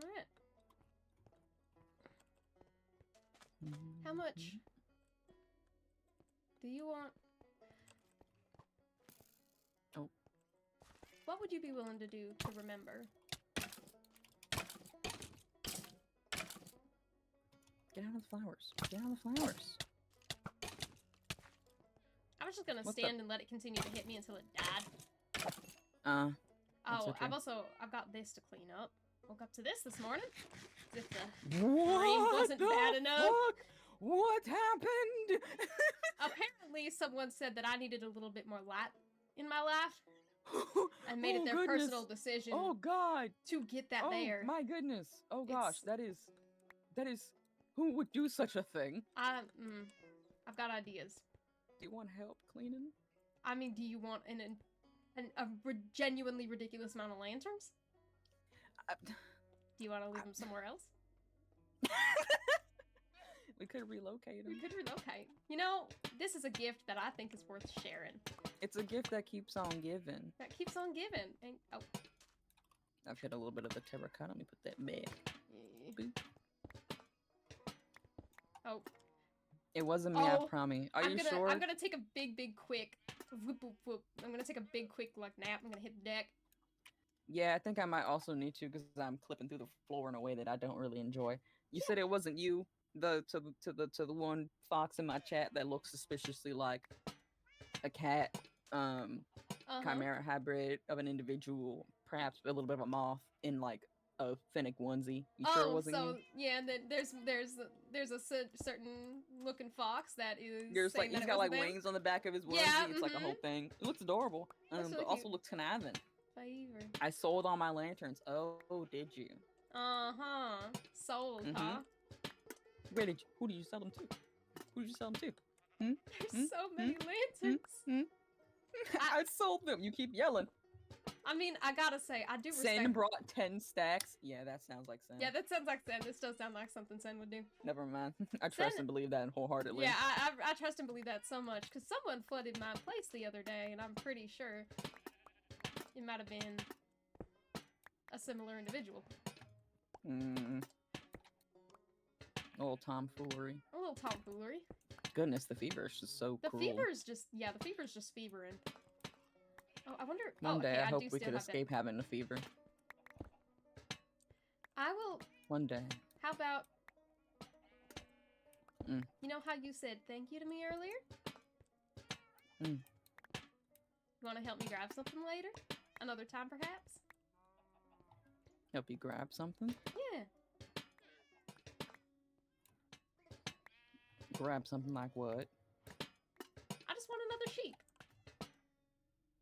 Alright. How much do you want? Oh. What would you be willing to do to remember? Get out of the flowers. Get out of the flowers. I was just gonna stand and let it continue to hit me until it died. That's okay. I've got this to clean up. Woke up to this morning. As if the rain wasn't bad enough. Fuck? What happened? Apparently, someone said that I needed a little bit more light in my life. I made it their goodness. personal decision. Oh God! To get that there. Oh my goodness! Oh gosh, that is. Who would do such a thing? I've got ideas. Do you want help cleaning? I mean, do you want a genuinely ridiculous amount of lanterns? Do you want to leave them somewhere else? We could relocate them. We could relocate. You know, this is a gift that I think is worth sharing. It's a gift that keeps on giving. That keeps on giving. And I've hit a little bit of the terracotta. Let me put that back. Boop. Oh. It wasn't me, I promise. Are you sure? I'm gonna take a big quick whoop, whoop, whoop. I'm gonna take a big quick like nap. I'm gonna hit the deck. Yeah, I think I might also need to because I'm clipping through the floor in a way that I don't really enjoy. You said it wasn't you, to the one fox in my chat that looks suspiciously like a cat, chimera hybrid of an individual, perhaps a little bit of a moth in like a Finnick onesie. You sure it wasn't you? Yeah, there's a certain looking fox that is. There's like he's got like wings on the back of his onesie. Yeah, it's like a whole thing. It looks adorable. Really but also looks conniving. Favor. I sold all my lanterns. Oh, did you? Sold, huh? Where did you? Who did you sell them to? Who did you sell them to? There's so many lanterns. I sold them. You keep yelling. I mean, I gotta say, I do respect. Sen brought 10 stacks. Yeah, that sounds like Sen. Yeah, that sounds like Sen. This does sound like something Sen would do. Never mind. I trust and believe that wholeheartedly. Yeah, I trust and believe that so much because someone flooded my place the other day, and I'm pretty sure it might have been a similar individual. A little tomfoolery. A little tomfoolery. Goodness, the fever is just so cruel. The fever's just fevering. Oh, I wonder. One day, okay, I hope we could escape having a fever. I will. One day. How about? You know how you said thank you to me earlier? You want to help me grab something later? Another time, perhaps? Help you grab something? Yeah. Grab something like what? I just want another sheep.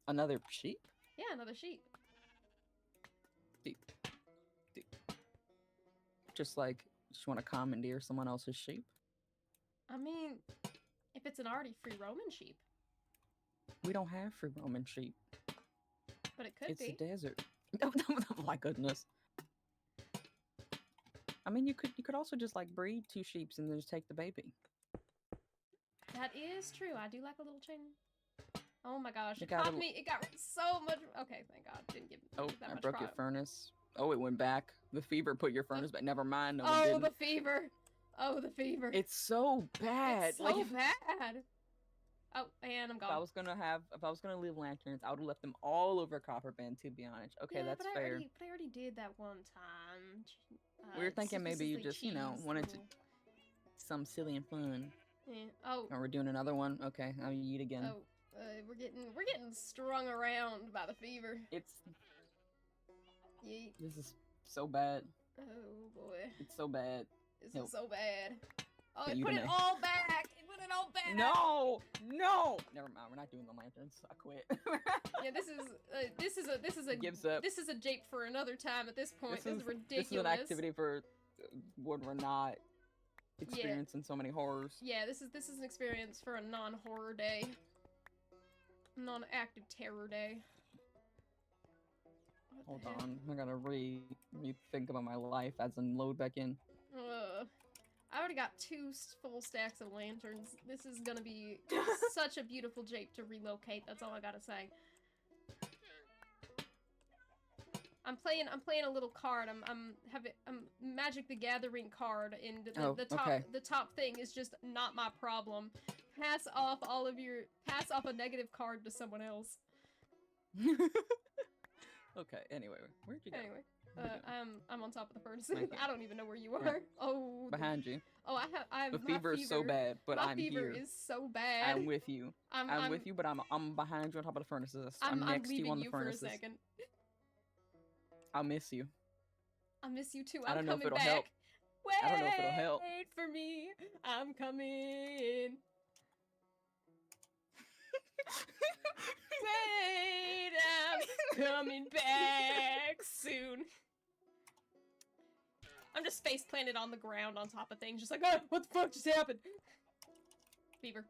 Another sheep? Yeah, another sheep. Just like, just want to commandeer someone else's sheep? I mean, if it's an already free roaming sheep. We don't have free roaming sheep. But it could be. It's a desert. Oh my goodness. I mean, you could also just like breed 2 sheeps and then just take the baby. That is true. I do like a little chain. Oh my gosh, It it got caught a- me. It got so much. Okay, thank God. Didn't give Oh, that I much broke your prop. furnace. Oh, it went back. The fever put your furnace back. Never mind. No, it Oh, didn't. the fever. Oh, the fever. It's so bad. It's so like, bad. Oh, and I'm if I gone. was gonna leave lanterns, I would have left them all over Copper Bend. To be honest, okay, Yeah, that's but fair. I already did that one time. We were It's thinking maybe you the just, cheese wanted to little- some silly and fun. Yeah. Oh, Oh, we're doing another one. Okay, I'll eat again. oh, we're getting strung around by the fever. It's Yeet. this is so bad. Oh boy, It's so bad. this Nope. is so bad. Oh, But it you put it gonna- all back. It put it all back. No, no. Never mind. We're not doing the lanterns. I quit. Yeah, this is a Gives up. this is a jape for another time at this point. This is ridiculous. This is an activity for when we're not experiencing so many horrors. Yeah, this is an experience for a non-horror day. Non-active terror day. What Hold the heck? on, I gotta rethink about my life as in load back in. I already got two full stacks of lanterns. This is gonna be such a beautiful jape to relocate. That's all I gotta say. I'm playing a little card. I'm Magic the Gathering card, and the top thing is just not my problem. Pass off a negative card to someone else. Okay, anyway, where'd you go? Anyway, Where'd you go? I'm on top of the furnace. Thank you. I don't even know where you are. Yeah. Oh, Behind you. Oh, I have The my fever is so bad, but my I'm fever here. is so bad. I'm with you. I'm with you, but I'm behind you on top of the furnaces. I'm next to you leaving on the you furnaces. for a second. I'll miss you. I miss you too. I I'm don't know if coming it'll back. help. Wait I don't know if it'll help. for me. I'm coming. Wait, I'm coming back soon. I'm just face planted on the ground on top of things, just like, oh, what the fuck just happened? Fever.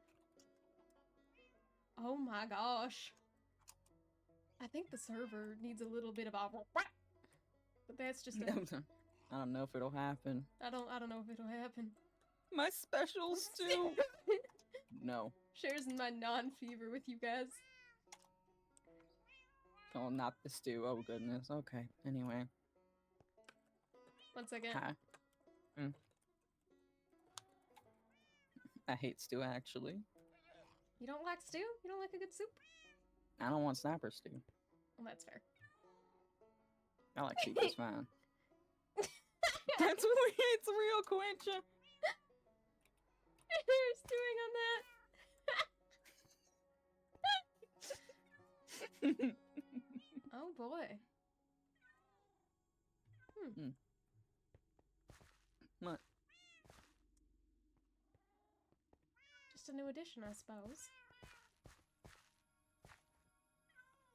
Oh my gosh. I think the server needs a little bit of a but that's just a, I don't know if it'll happen. I don't know if it'll happen. My specials too. No. Shares my non-fever with you guys. Oh, not the stew. Oh goodness. Okay. Anyway. 1 second. Hi. I hate stew actually. You don't like stew? You don't like a good soup? I don't want sniper stew. Well, that's fair. I like soup just fine. That's weird. It's real, Quencha. You're stewing on that. Oh boy. What? Just a new addition, I suppose.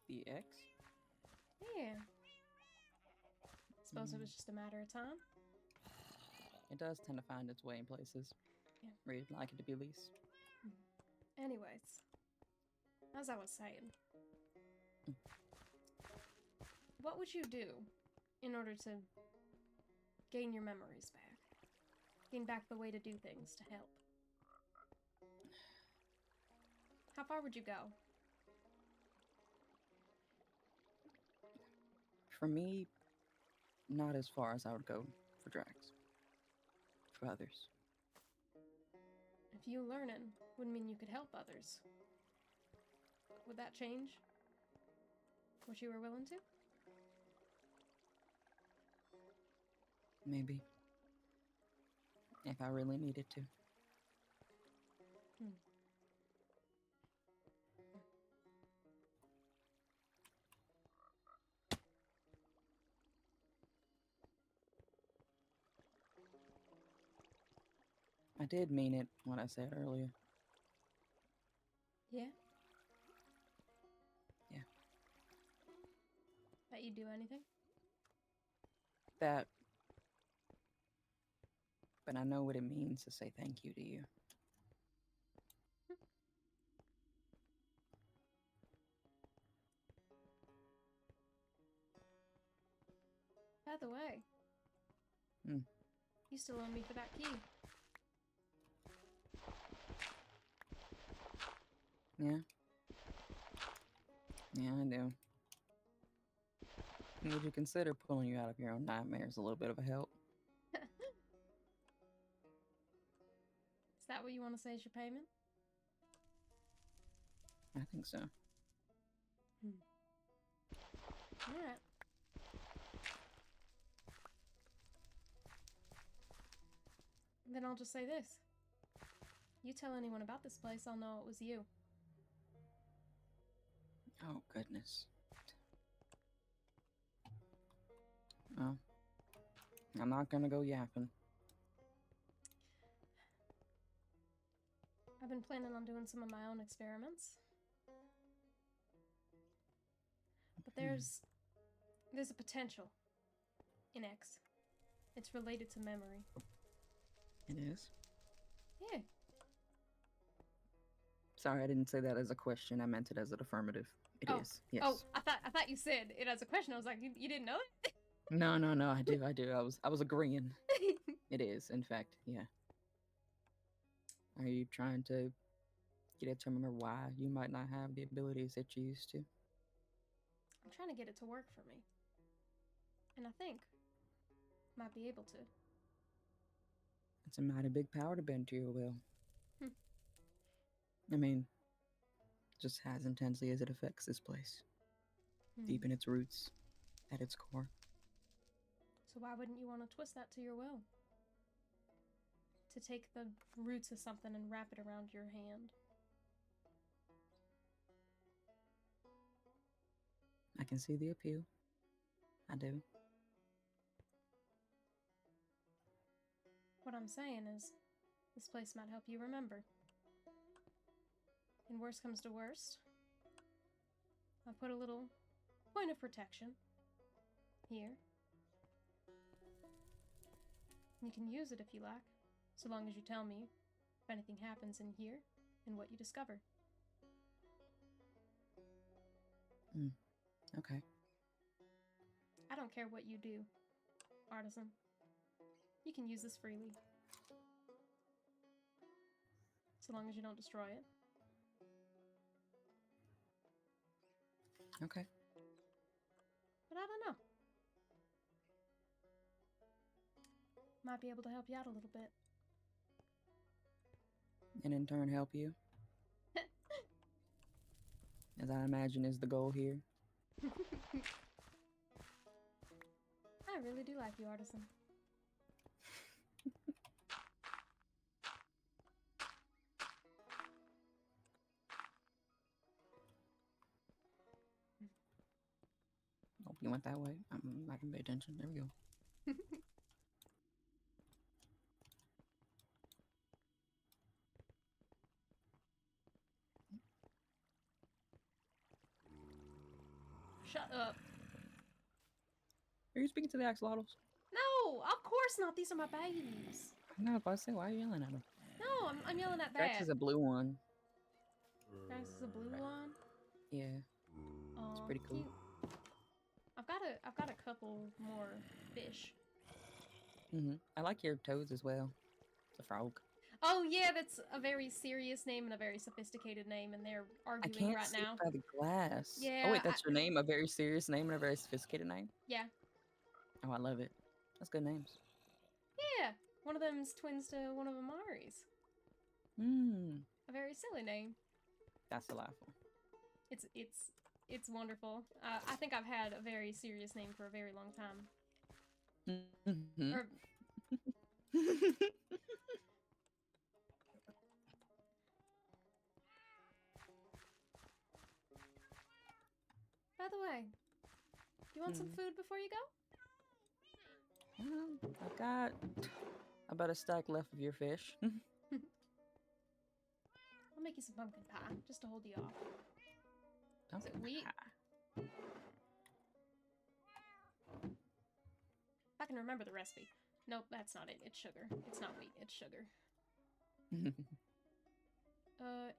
The X? Yeah. Suppose it was just a matter of time. It does tend to find its way in places Yeah. where you'd like it to be least. Anyways, as I was saying, what would you do in order to gain your memories back? Gain back the way to do things to help? How far would you go? For me, not as far as I would go for Drax. For others. If you learning would mean you could help others, would that change what you were willing to? Maybe. If I really needed to. I did mean it when I said earlier. Yeah? Yeah. That you'd do anything? That. But I know what it means to say thank you to you. By the way, you still owe me for that key. Yeah? Yeah, I do. Would you consider pulling you out of your own nightmares a little bit of a help? Is that what you want to say is your payment? I think so. Alright. Then I'll just say this. You tell anyone about this place, I'll know it was you. Oh, goodness. Well, I'm not gonna go yapping. I've been planning on doing some of my own experiments. But there's a potential in X. It's related to memory. It is? Yeah. Sorry, I didn't say that as a question. I meant it as an affirmative. It is. Yes. Oh, I thought you said it as a question. I was like, you didn't know it? No, I do. I was agreeing. It is, in fact, yeah. Are you trying to get it to remember why you might not have the abilities that you used to? I'm trying to get it to work for me. And I think might be able to. It's a mighty big power to bend to your will. Hmm. I mean, just as intensely as it affects this place. Deep in its roots, at its core. So why wouldn't you want to twist that to your will? To take the roots of something and wrap it around your hand. I can see the appeal. I do. What I'm saying is, this place might help you remember. And worst comes to worst, I'll put a little point of protection here. You can use it if you like, so long as you tell me if anything happens in here and what you discover. Okay. I don't care what you do, Artisan. You can use this freely. So long as you don't destroy it. Okay. But I don't know. Might be able to help you out a little bit. And in turn help you? As I imagine is the goal here. I really do like you, Artisan. Hope you went that way. I can pay attention. There we go. Shut up. Are you speaking to the axolotls? No, of course not. These are my babies. No, I was about to say, why are you yelling at them? No, I'm yelling at Drax that. is a blue one. Drax is a blue one. Yeah. It's pretty cool. Cute. I've got a couple more fish. I like your toads as well. It's a frog. Oh yeah, that's a very serious name and a very sophisticated name, and they're I arguing can't right see now. by the glass. Yeah. Oh wait, that's your name? A very serious name and a very sophisticated name? Yeah. Oh, I love it. That's good names. Yeah. One of them's twins to one of Amari's. A very silly name. That's delightful. It's wonderful. I think I've had a very serious name for a very long time. Or, by the way, do you want some food before you go? I've got about a stack left of your fish. I'll make you some pumpkin pie, just to hold you off. Is it wheat? If I can remember the recipe. Nope, that's not it. It's sugar. It's not wheat. It's sugar.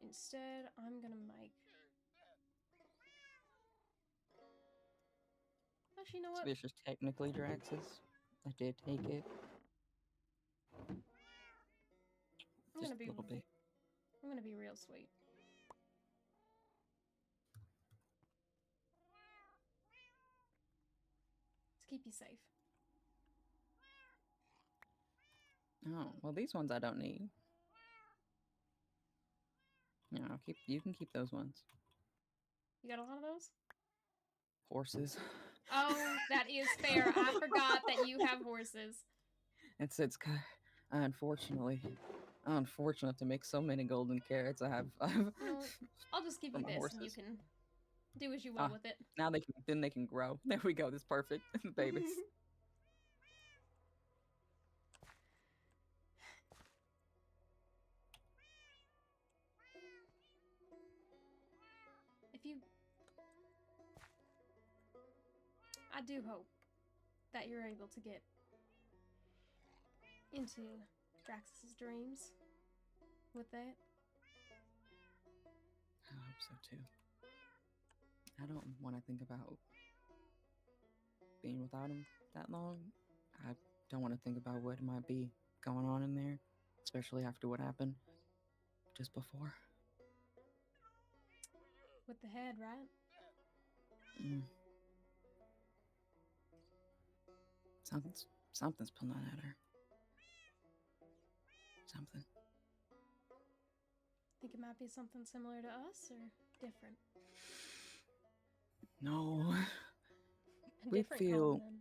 Instead, I'm gonna make... Actually, you know what? This fish is technically Drax's. I did take it. I'm Just gonna be a little bit. I'm gonna be real sweet. keep you safe. Oh, well, these ones I don't need. No, you can keep those ones. You got a lot of those? Horses. Oh, that is fair. I forgot that you have horses. It's unfortunately unfortunate to make so many golden carrots. I've No, I'll just give for you my this, horses. and you can do as you will with it. Now they can grow. There we go. This perfect. Babies. I do hope that you're able to get into Drax's dreams with that. I hope so too. I don't want to think about being without him that long. I don't want to think about what might be going on in there, especially after what happened just before. With the head, right? Mm. Something's pulling at her. Something. Think it might be something similar to us or different? No. A We different feel calm, then.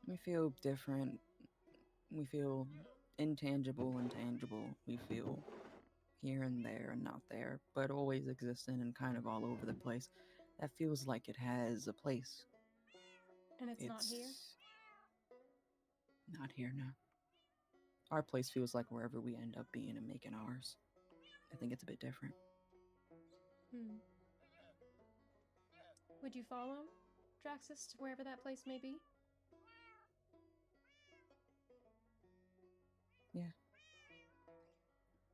we feel different. We feel intangible and tangible. We feel here and there and not there, but always existent and kind of all over the place. That feels like it has a place. And it's not here? Not here now. Our place feels like wherever we end up being and making ours. I think it's a bit different. Would you follow Draxus to wherever that place may be? Yeah.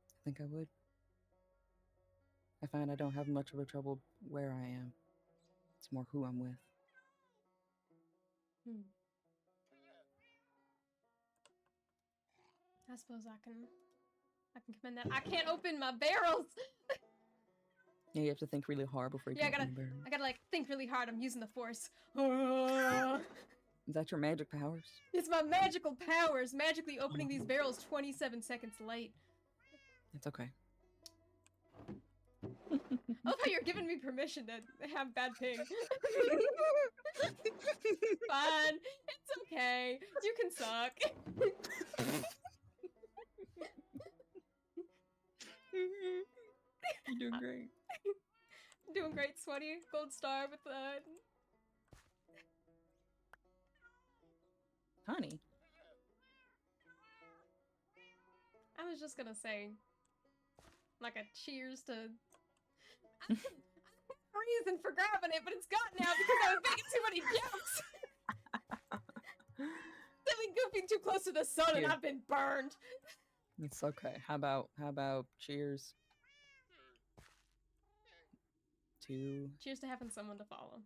I think I would. I find I don't have much of a trouble where I am. It's more who I'm with. I suppose I can commend that. I can't open my barrels! Yeah, you have to think really hard before you Yeah, can open your barrel. I gotta like think really hard. I'm using the force. Is that your magic powers? It's my magical powers, magically opening these barrels 27 seconds late. It's okay. I love how you're giving me permission to have bad ping. Fine. It's okay. You can suck. You're doing great. Doing great, sweaty. Gold star with the... Honey. I was just gonna say, like a cheers to... I have a reason for grabbing it, but it's gone now because I was making too many jokes. Silly goofing too close to the sun and I've been burned. It's okay. How about cheers to... Cheers to having someone to follow.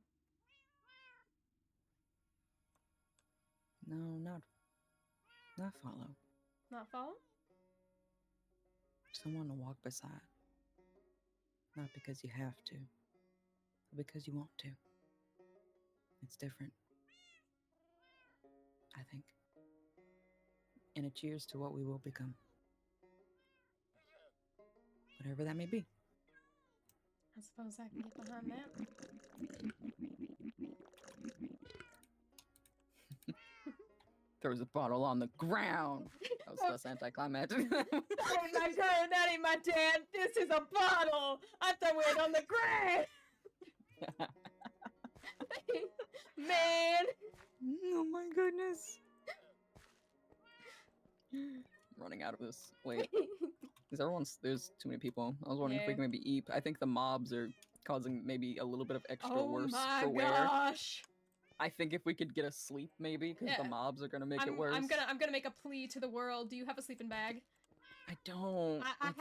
No, not follow. Not follow? Someone to walk beside. Not because you have to, but because you want to. It's different, I think. And a cheers to what we will become. Whatever that may be. I suppose I can get behind that. Throws a bottle on the ground. That was less anticlimactic. That ain't my girl, that ain't my dad. This is a bottle. I throw it on the ground. Man. Oh my goodness. Running out of this. Wait. There's too many people. I was wondering if we can maybe eat. I think the mobs are causing maybe a little bit of extra worse for wear. Oh my gosh. I think if we could get a sleep maybe, because the mobs are gonna make it worse. I'm gonna make a plea to the world. Do you have a sleeping bag? I don't. I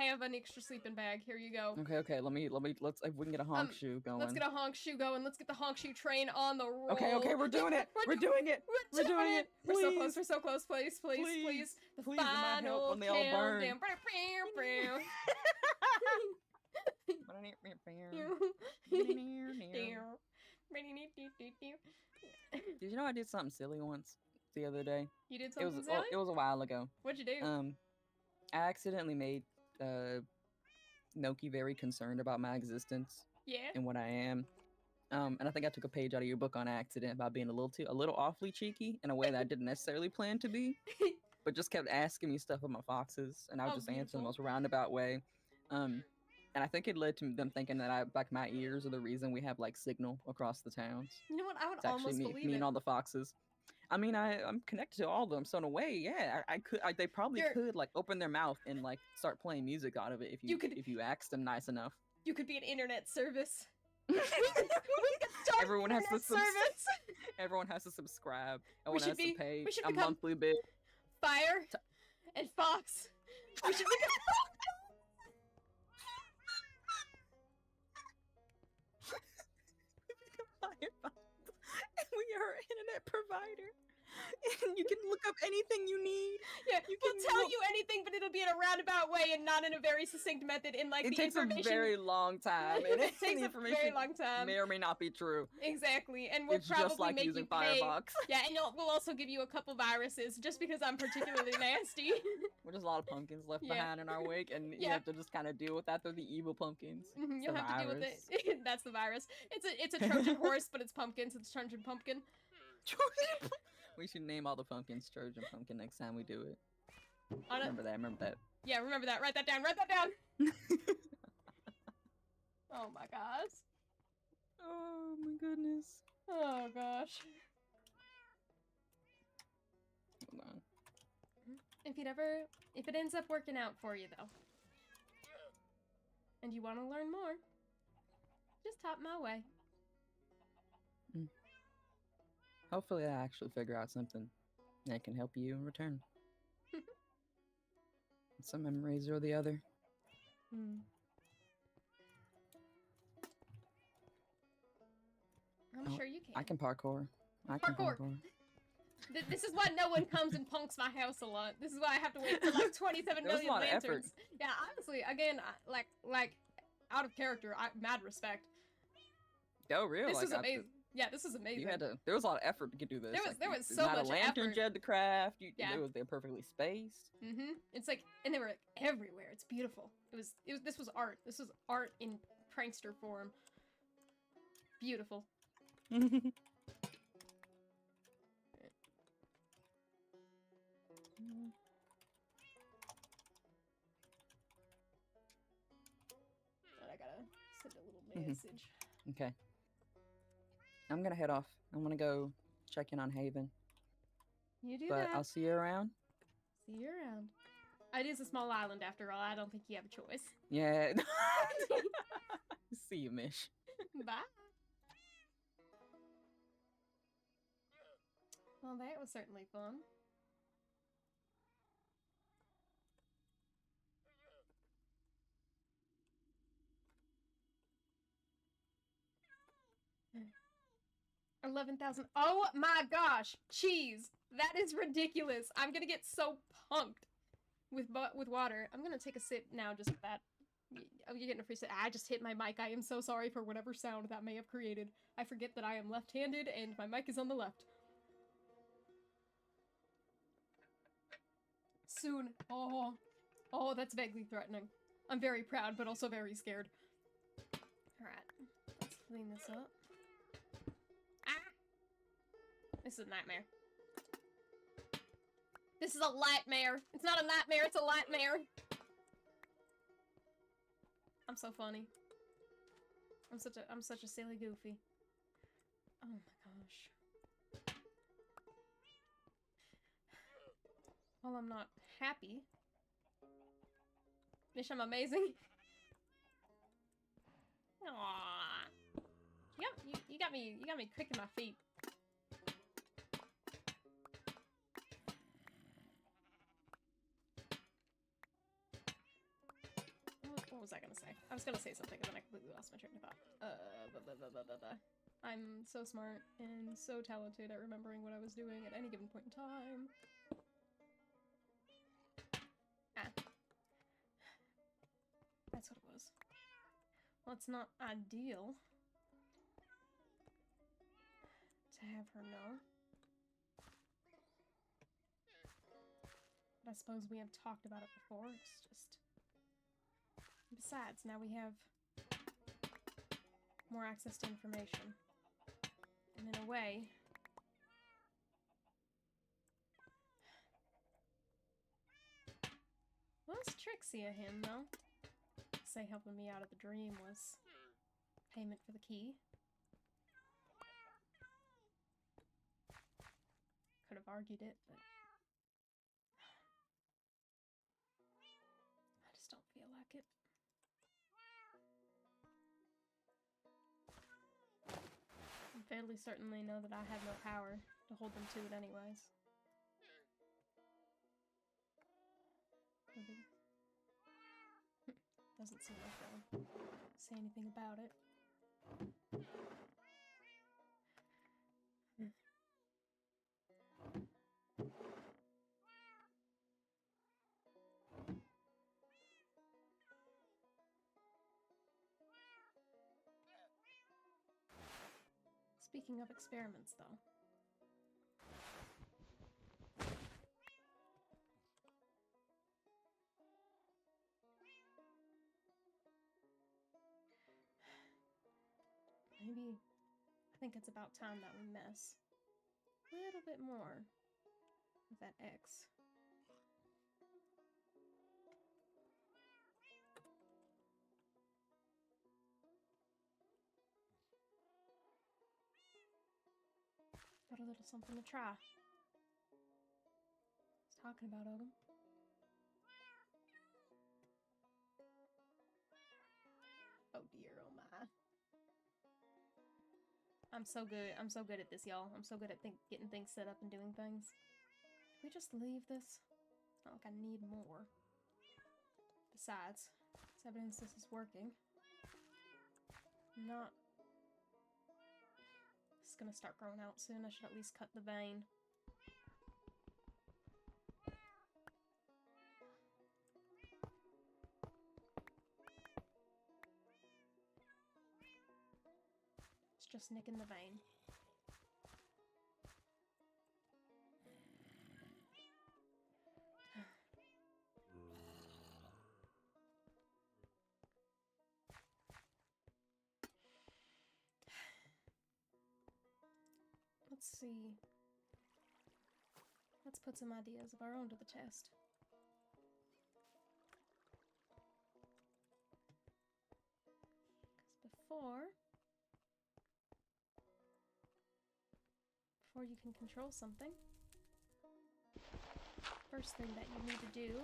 have an extra sleeping bag. Here you go. Okay. Let's if we can get a honk shoe going. Let's get a honk shoe going. Let's get the honk shoe train on the roll. Okay, we're doing it. We're doing it. We're doing it. We're so close. We're so close. Please. The final when they all burn. countdown. Did you know I did something silly once the other day? You did It was something silly? it was a while ago. What'd you do? I accidentally made Noki very concerned about my existence Yeah. and what I am. And I think I took a page out of your book on accident by being a little awfully cheeky in a way that I didn't necessarily plan to be, but just kept asking me stuff about my foxes, and I would Oh, just answer in the beautiful. most roundabout way. And I think it led to them thinking that my ears are the reason we have like signal across the towns. You know what? I would It's actually almost me believe and it. all the foxes. I mean, I'm connected to all of them, so in a way, yeah, I could. They probably could like open their mouth and like start playing music out of it if you asked them nice enough. You could be an internet service. Everyone has to service. Everyone has to subscribe. Everyone has to pay we should a become monthly bill. Fire and Fox. We should become. And we are an internet provider. And you can look up anything you need. Yeah, we'll tell you anything, but it'll be in a roundabout way and not in a very succinct method. In like it takes a very long time, and it takes a very long time. May or may not be true. Exactly, and we'll it's probably just like make using you pay. Firefox. Yeah, and we'll also give you a couple viruses just because I'm particularly nasty. We're just a lot of pumpkins left behind in our wake, and you have to just kind of deal with that. They're the evil pumpkins. You'll have to deal with it. That's the virus. It's a Trojan horse, but it's pumpkins. It's Trojan pumpkin. We should name all the pumpkins Trojan pumpkin next time we do it. Remember that. Yeah, remember that. Write that down. Write that down. Oh my gosh. Oh my goodness. Oh gosh. Hold on. If it ends up working out for you though, and you want to learn more, just hop my way. Hopefully I actually figure out something that can help you in return. Some memories or the other. I'm sure you can. I can parkour. I can parkour. This is why no one comes and punks my house a lot. This is why I have to wait for like 27 million a lot lanterns. of effort. Yeah, honestly, again, like out of character, mad respect. Oh, really? This was amazing. Yeah, this is amazing. There was a lot of effort to do this. There was so much effort. Lanterns you had to craft. They're perfectly spaced. It's like, and they were like, everywhere. It's beautiful. This was art. This was art in prankster form. Beautiful. I gotta send a little message. Okay. I'm gonna head off. I'm gonna go check in on Haven. You do that. But I'll see you around. See you around. It is a small island after all. I don't think you have a choice. Yeah. See you, Misch. Bye. Well, that was certainly fun. $11,000. Oh my gosh, cheese! That is ridiculous. I'm gonna get so punked with water. I'm gonna take a sip now, just for that. Oh, you're getting a free sip. I just hit my mic. I am so sorry for whatever sound that may have created. I forget that I am left-handed and my mic is on the left. Soon. Oh, that's vaguely threatening. I'm very proud, but also very scared. Alright, let's clean this up. This is a nightmare. This is a nightmare. It's not a nightmare, it's a nightmare. I'm so funny. I'm such a silly goofy. Oh my gosh. Well, I'm not happy. Misch, I'm amazing. Aww. You got me kicking my feet. What was I gonna say? I was gonna say something and then I completely lost my train of thought. I'm so smart and so talented at remembering what I was doing at any given point in time. That's what it was. Well, it's not ideal to have her know. I suppose we have talked about it before. It's just... Besides, now we have more access to information. And in a way... Was tricksy of him, though. Say helping me out of the dream was payment for the key. Could have argued it, but... I just don't feel like it. I'm fairly certain they know that I have no power to hold them to it anyways. Doesn't seem like they'll say anything about it. Speaking of experiments, though. Maybe, I think it's about time that we mess a little bit more with that X. Got a little something to try. He's talking about Odom. Oh dear, oh my. I'm so good. I'm so good at this, y'all. I'm so good at getting things set up and doing things. Can we just leave this? It's not like I need more. Besides, it's evidence this is working. I'm not... It's gonna start growing out soon. I should at least cut the vein. It's just nicking the vein. Let's see. Let's put some ideas of our own to the test. Because before you can control something, first thing that you need to do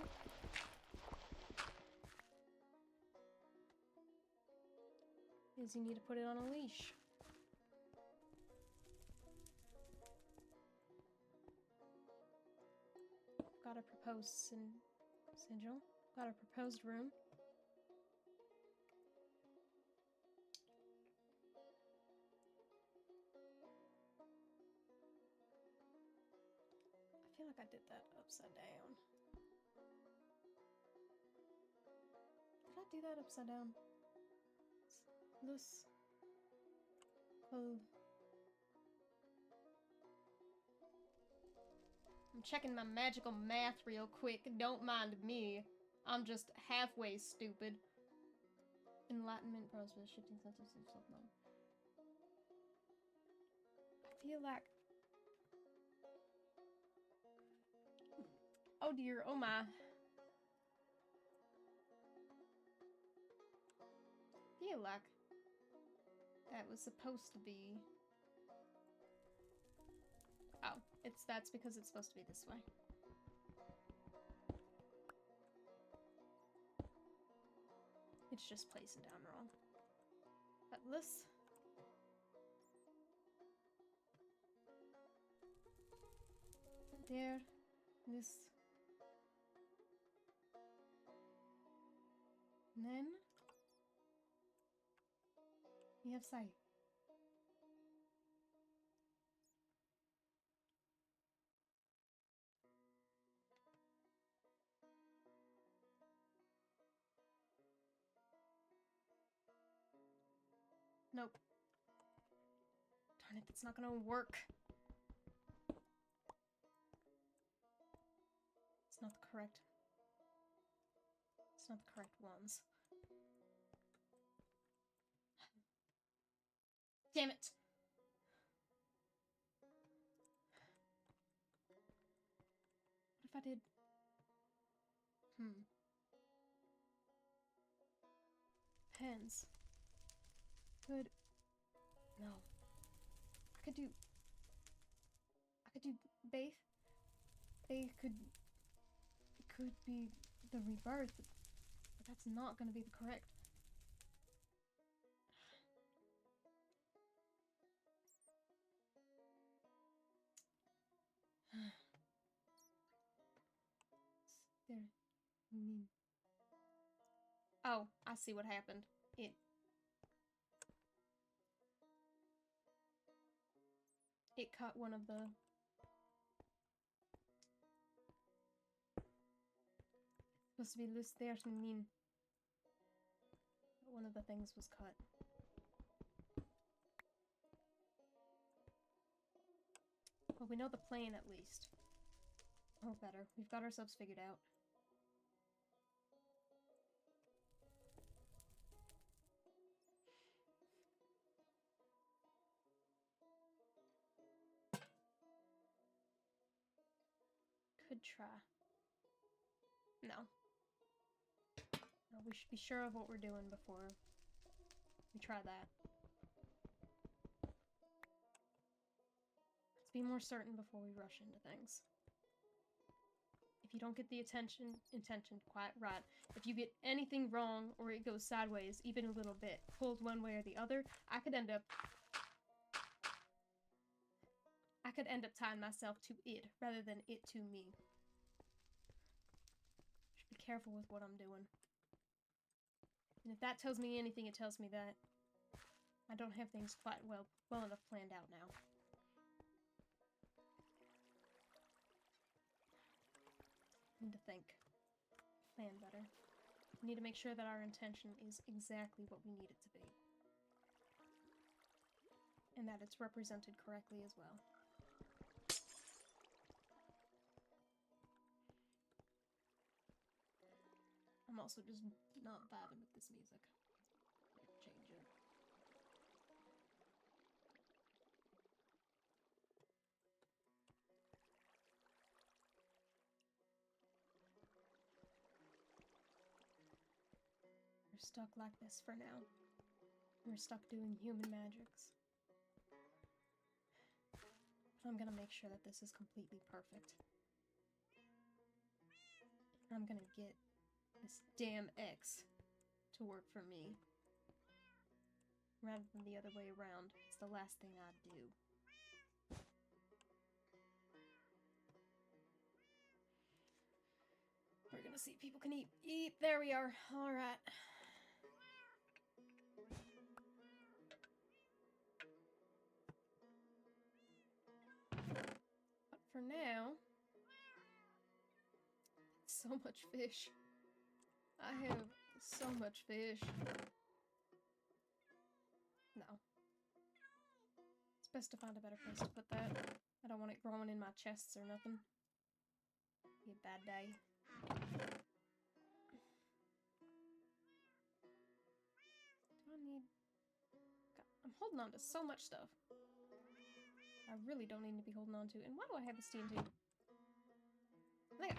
is you need to put it on a leash. Got a proposed sigil. Got a proposed room. I feel like I did that upside down. Did I do that upside down? This. Oh. I'm checking my magical math real quick. Don't mind me. I'm just halfway stupid. Enlightenment process, shifting senses of self-knowledge. I feel like... Oh dear, oh my. I feel like that was supposed to be... Oh, that's because it's supposed to be this way. It's just placing down wrong. But this... There. This. And then... We have sight. Nope. Darn it, that's not gonna work. It's not the correct... It's not the correct ones. Damn it! What if I did... Pens. Could... No. I could do... Baith. Baith could be the rebirth, but that's not gonna be the correct. There. Oh, I see what happened. It cut one of the... Supposed to be this there to mean one of the things was cut. Well, we know the plan at least. Or better, we've got ourselves figured out. Could try. No. No, we should be sure of what we're doing before we try that. Let's be more certain before we rush into things. If you don't get the intention quite right, if you get anything wrong or it goes sideways even a little bit, pulled one way or the other, I could end up tying myself to it rather than it to me. Should be careful with what I'm doing. And if that tells me anything, it tells me that I don't have things quite well enough planned out now. Need to think. Plan better. We need to make sure that our intention is exactly what we need it to be. And that it's represented correctly as well. I'm also just not vibing with this music. Change it. We're stuck like this for now. We're stuck doing human magics. But I'm gonna make sure that this is completely perfect. I'm gonna get this damn X to work for me. Rather than the other way around. It's the last thing I'd do. We're gonna see if people can eat. Eat! There we are. Alright. But for now... So much fish. I have so much fish. No. It's best to find a better place to put that. I don't want it growing in my chests or nothing. Be a bad day. Do I need... God, I'm holding on to so much stuff. I really don't need to be holding on to. And why do I have this TNT?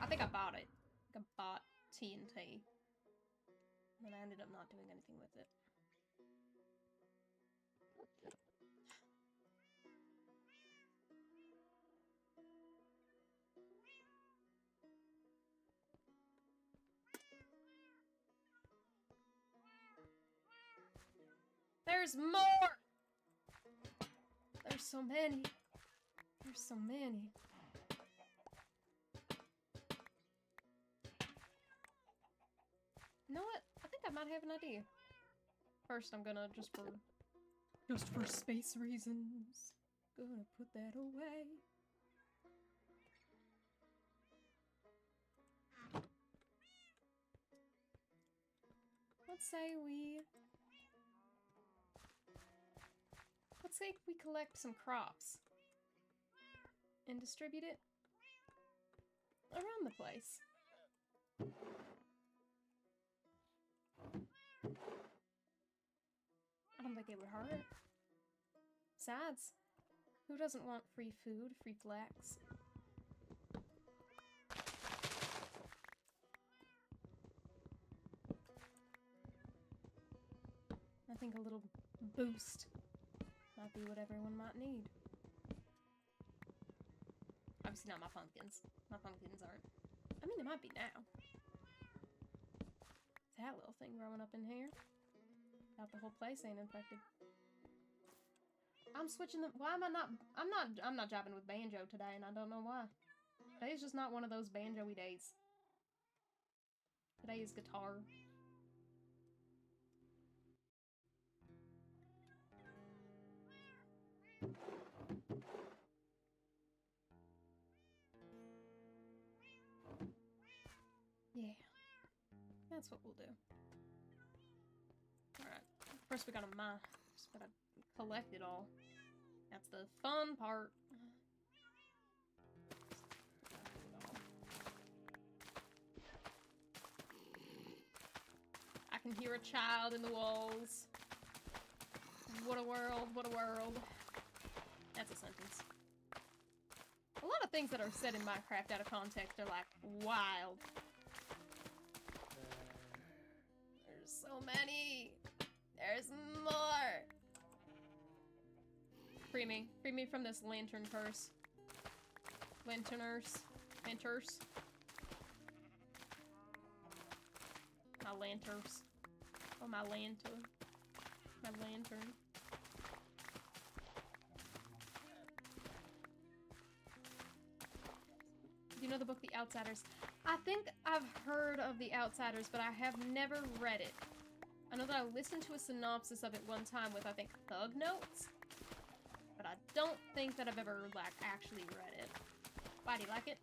I think I bought it. I think I bought TNT. And I ended up not doing anything with it. There's more! There's so many. There's so many. You know what? I think I might have an idea. First, I'm gonna, just for space reasons, gonna put that away. Let's say we collect some crops and distribute it around the place. I don't think it would hurt. Besides, who doesn't want free food, free flex? I think a little boost might be what everyone might need. Obviously not my pumpkins. My pumpkins aren't. I mean, they might be now. That little thing growing up in here. Doubt the whole place ain't infected. I'm switching them. Why am I not? I'm not jabbing with banjo today, and I don't know why. Today's just not one of those banjo-y days. Today is guitar. Yeah. That's what we'll do. Alright. First we gotta mine. Just gotta collect it all. That's the fun part. I can hear a child in the walls. What a world, what a world. That's a sentence. A lot of things that are said in Minecraft out of context are like wild. There's so many. There's more. Free me. Free me from this lantern curse. Lanterners. Lanters. My lanterns. Oh, my lantern. My lantern. Do you know the book The Outsiders? I think I've heard of The Outsiders, but I have never read it. I know that I listened to a synopsis of it one time with, I think, Thug Notes. But I don't think that I've ever, like, actually read it. Why, do you like it?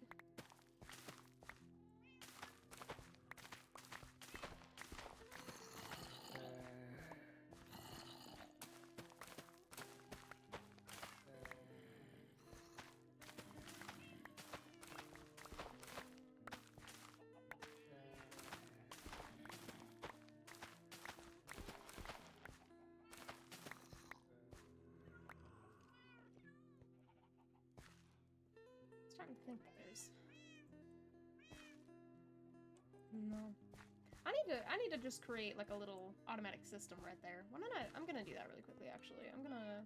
Trying to think if there's no. I need to just create like a little automatic system right there. Why don't I'm gonna do that really quickly actually. I'm gonna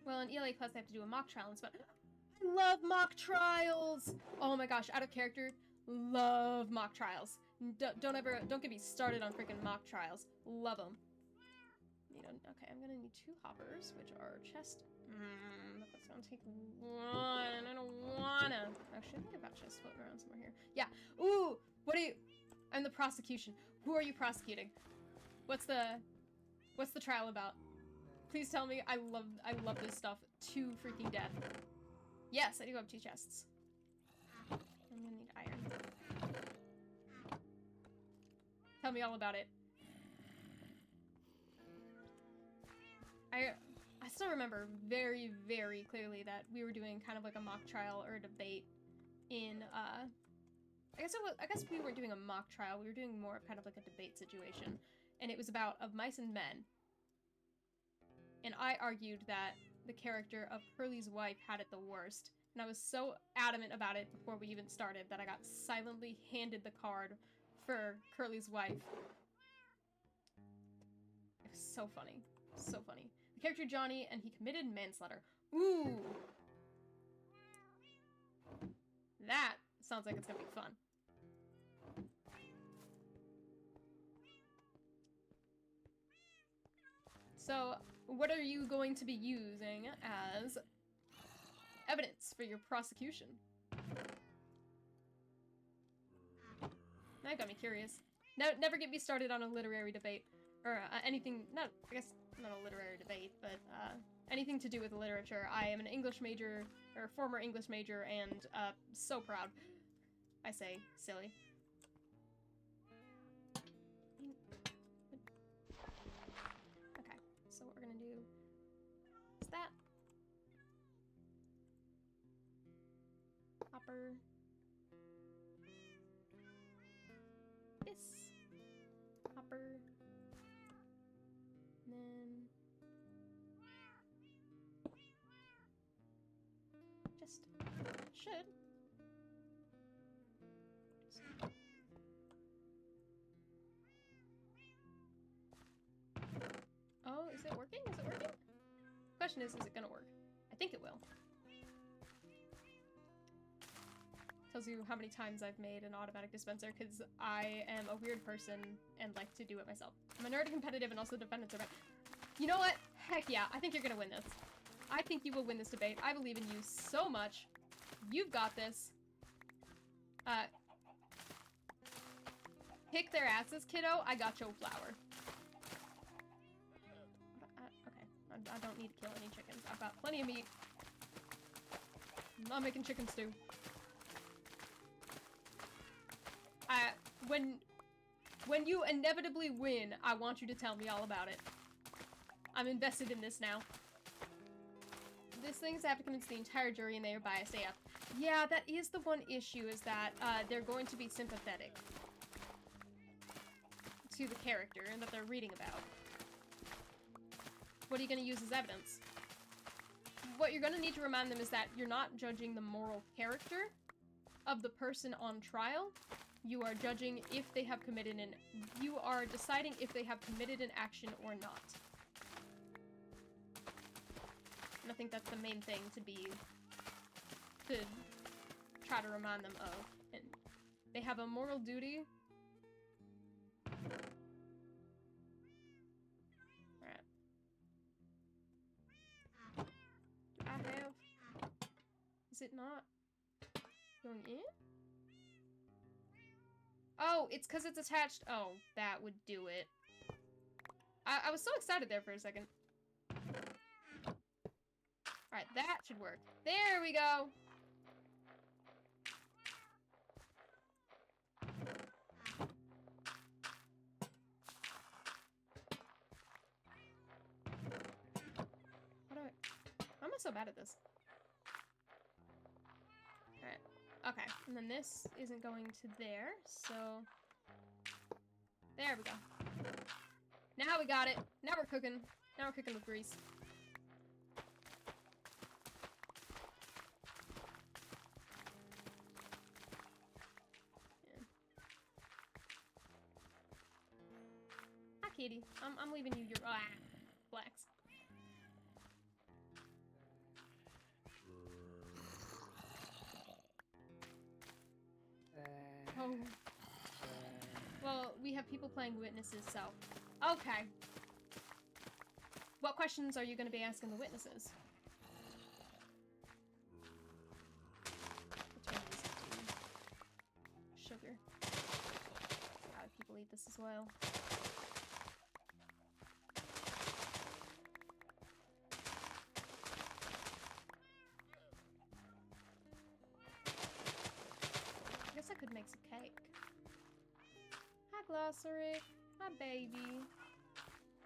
well in ELA class they have to do a mock trial and stuff. I love mock trials! Oh my gosh, out of character, love mock trials. Don't get me started on freaking mock trials. Love them. Okay, I'm gonna need 2 hoppers, which are chest. That's gonna take 1. I don't wanna. Actually, I think I've got chests floating around somewhere here. Yeah. Ooh, what are you? I'm the prosecution. Who are you prosecuting? What's the trial about? Please tell me. I love this stuff to freaking death. Yes, I do have 2 chests. I'm gonna need iron. Tell me all about it. I still remember very, very clearly that we were doing kind of like a mock trial or a debate in, I guess we weren't doing a mock trial, we were doing more of kind of like a debate situation. And it was about Of Mice and Men. And I argued that the character of Curly's wife had it the worst. And I was so adamant about it before we even started that I got silently handed the card for Curly's wife. It was so funny. So funny. The character Johnny, and he committed manslaughter. Ooh! That sounds like it's gonna be fun. So, what are you going to be using as evidence for your prosecution? That got me curious. Never get me started on a literary debate. Or anything, I guess not a literary debate, but anything to do with literature. I am an English major, or former English major, and so proud. I say, silly. Okay, so what we're gonna do is that. Hopper. Sharper. And then just should. Oh, is it working? Is it working? Question is it gonna work? I think it will. Tells you how many times I've made an automatic dispenser, because I am a weird person and like to do it myself. I'm a nerd and competitive and also defendants are You know what? Heck yeah, I think you're gonna win this. I think you will win this debate. I believe in you so much. You've got this. Kick their asses, kiddo. I got your flower. Okay, I don't need to kill any chickens. I've got plenty of meat. I'm not making chicken stew. When you inevitably win, I want you to tell me all about it. I'm invested in this now. This thing's have to convince the entire jury and they are biased AF. Yeah, that is the one issue, is that they're going to be sympathetic to the character and that they're reading about. What are you going to use as evidence? What you're going to need to remind them is that you're not judging the moral character of the person on trial. You are judging if they have committed you are deciding if they have committed an action or not. And I think that's the main thing to try to remind them of. And they have a moral duty. Alright. Do I have... Is it not going in? Oh, it's because it's attached. Oh, that would do it. I was so excited there for a second. Alright, that should work. There we go! How am I so bad at this? Alright. Okay, and then this isn't going to there, so... There we go. Now we got it. Now we're cooking. Now we're cooking with grease. Yeah. Hi, kitty. I'm leaving you your... blacks. Oh. Well, we have people playing witnesses, so... Okay. What questions are you going to be asking the witnesses? Turn these into sugar. A lot of people eat this as well. I guess I could make some cake. Hi, Glossary. My baby.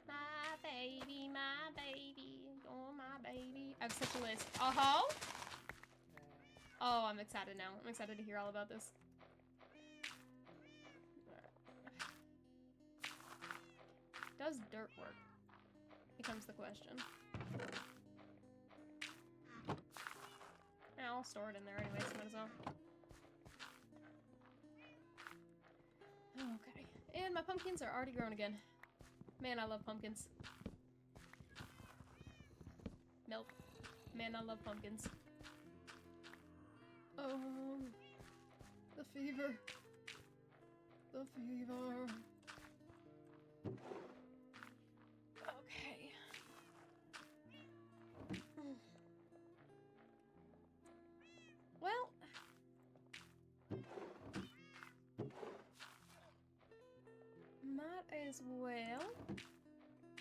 My baby, my baby. Oh, my baby. I have such a list. Oh, I'm excited now. I'm excited to hear all about this. Does dirt work? Becomes the question. Yeah, I'll store it in there anyway, so might as well. Okay. And my pumpkins are already grown again. Man, I love pumpkins. Milk. Man, I love pumpkins. Oh, the fever. The fever. Okay. Well, might as well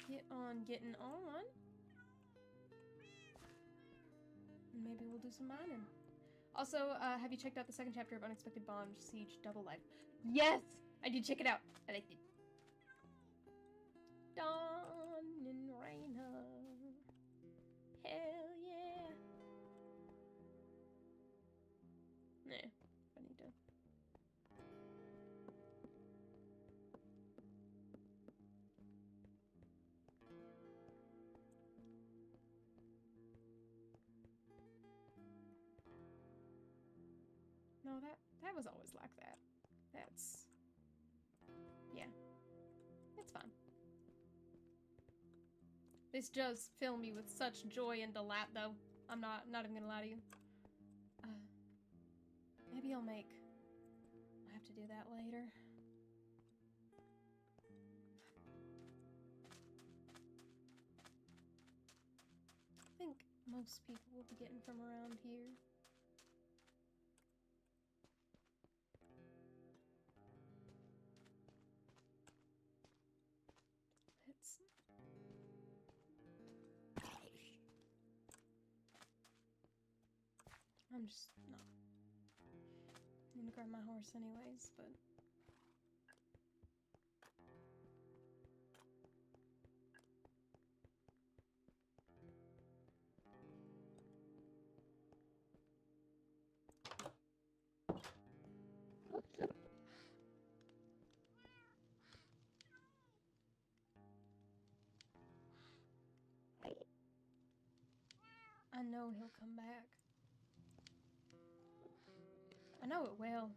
get on getting on. Maybe we'll do some mining. Also, have you checked out the second chapter of Unexpected Bond Siege Double Life? Yes! I did check it out. I liked it. Dawn and Raina. Hell yeah. Nah, I need to... No, that was always like that. That's... yeah. It's fine. This does fill me with such joy and delight, though. I'm not even gonna lie to you. Maybe I'll have to do that later. I think most people will be getting from around here. I'm just not. I'm gonna grab my horse anyways, but. I know he'll come back. I know it will.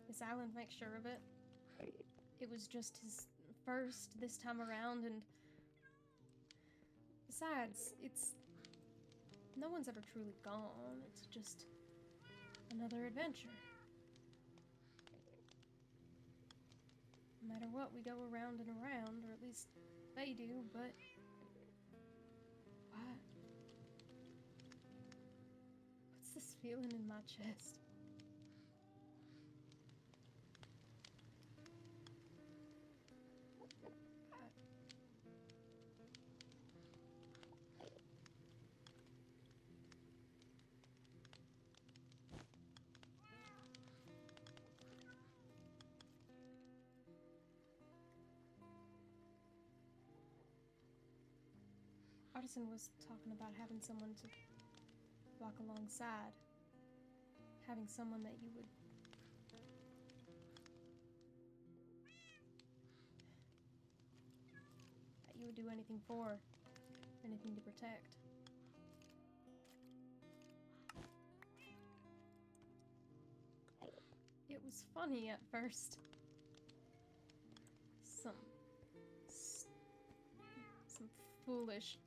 Miss Island makes sure of it. It was just his first this time around, and besides, no one's ever truly gone. It's just another adventure. No matter what, we go around and around, or at least they do, but what? What's this feeling in my chest? Artisan was talking about having someone to walk alongside. Having someone that you would... that you would do anything for. Anything to protect. It was funny at first. Some foolish...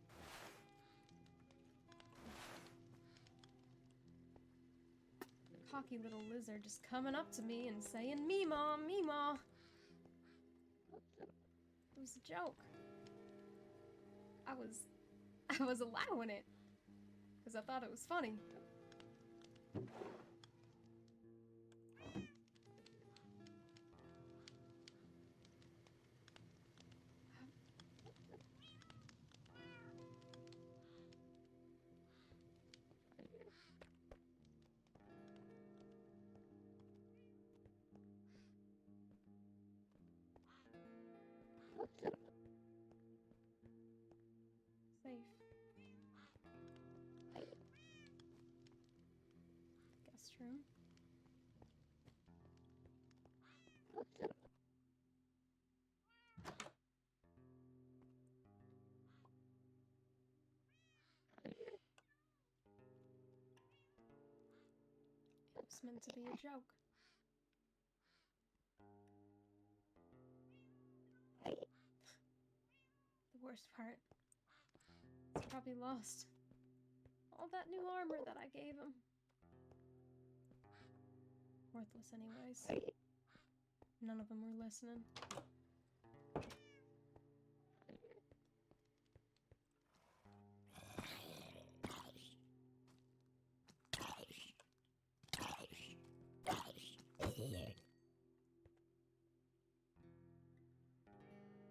cocky little lizard just coming up to me and saying, "Meemaw, meemaw." It was a joke. I was allowing it because I thought it was funny. Safe. Guest room. It was meant to be a joke. The worst part is he probably lost all that new armor that I gave him. Worthless anyways. None of them were listening.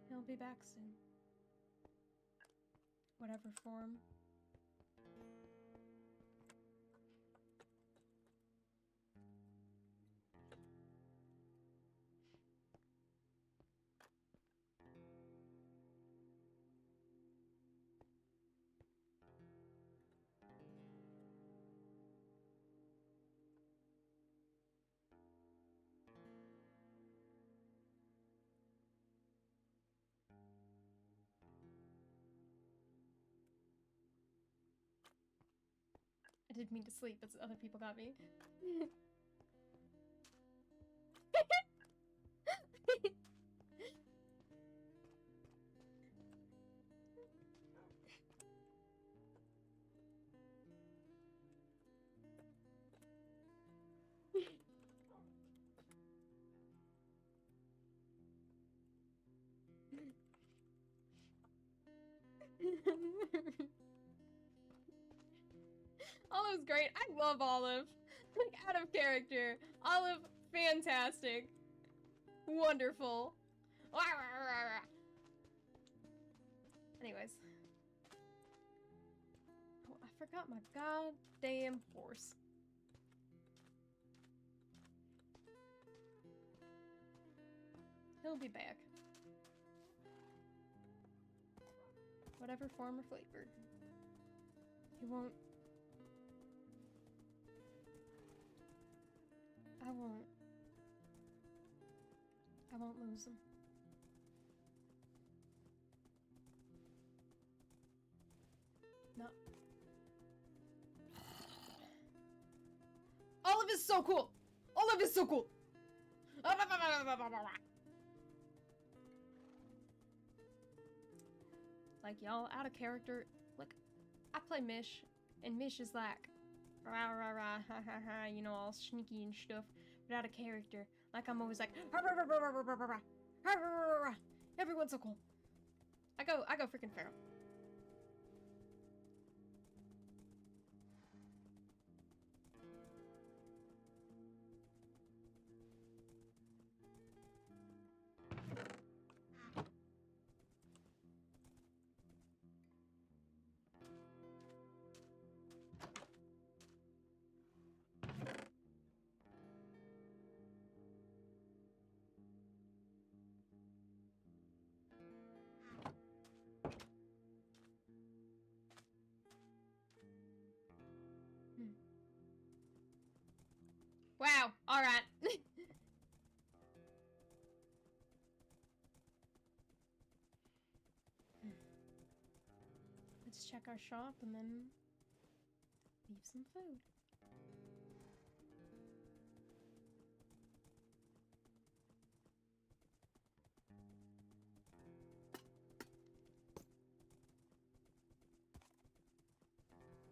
He'll be back soon. Whatever form. didn't mean to sleep, but other people got me. Olive's great. I love Olive. Like, out of character. Olive, fantastic. Wonderful. Anyways. Oh, I forgot my goddamn horse. He'll be back. Whatever form or flavor. He won't. I won't lose him. No. Olive is so cool! Olive is so cool! Like, y'all, out of character. Look, I play Misch, and Misch is like, rah rah rah, ha ha ha, you know, all sneaky and stuff, but out of character. Like, I'm always like, rah rah rah rah rah rah rah rah rah rah rah. Everyone's so cool. I go freaking feral. Wow, alright. Let's check our shop and then leave some food.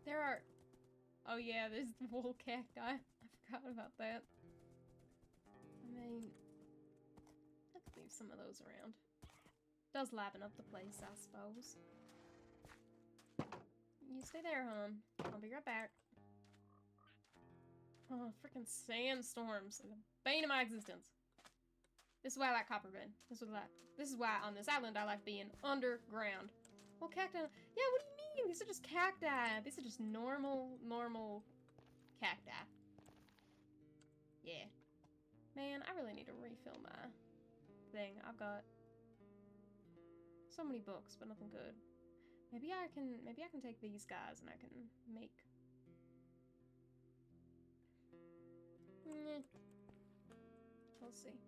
There are... Oh yeah, there's the wool cacti. I forgot about that. I mean, I could leave some of those around. Does liven up the place, I suppose. You stay there, hon. I'll be right back. Oh, freaking sandstorms. Like the bane of my existence. This is why I like Copperbed. This is why on this island I like being underground. Well, cacti... Yeah, what do you mean? These are just cacti. These are just normal cacti. Yeah. Man, I really need to refill my thing. I've got so many books, but nothing good. Maybe I can take these guys and I can make... We'll see.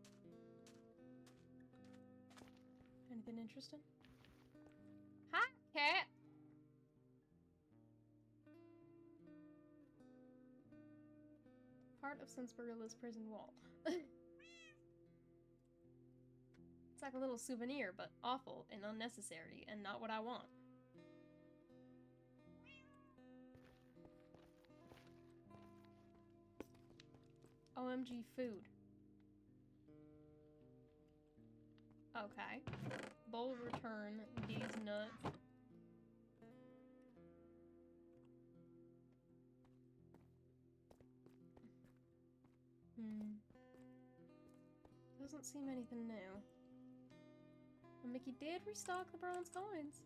Anything interesting? Hi, cat! Part of Senspirilla's prison wall. It's like a little souvenir, but awful and unnecessary and not what I want. OMG food. Okay. Bowl return these nuts. Doesn't seem anything new. Well, Mickey did restock the bronze coins.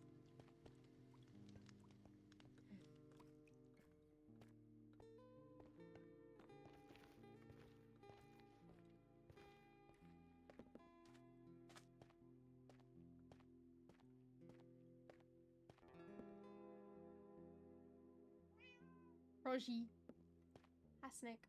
Roji. Hi, Snake.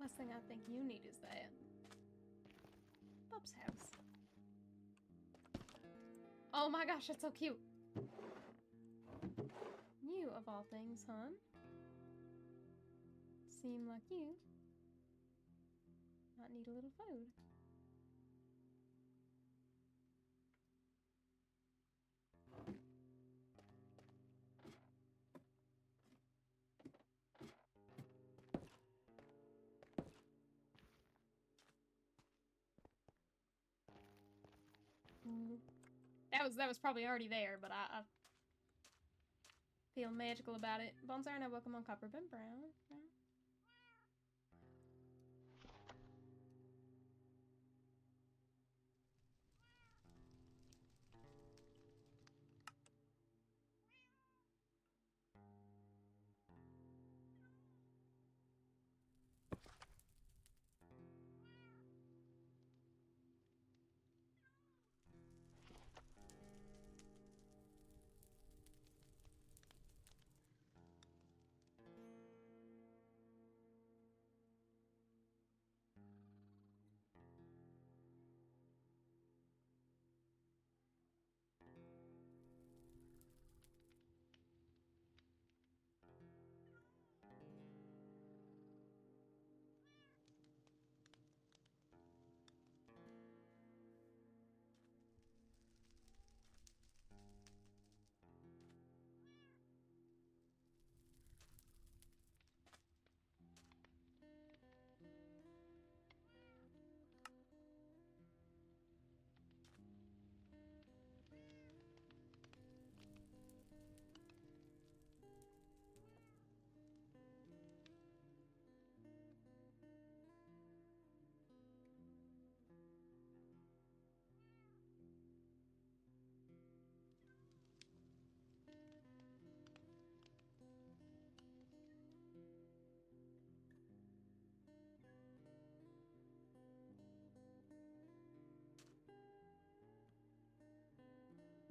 Last thing I think you need is that. Bub's house. Oh my gosh, that's so cute. You, of all things, hon. Seem like you might need a little food. That was probably already there, but I feel magical about it. Bonfire, now welcome on Copperbin Brown.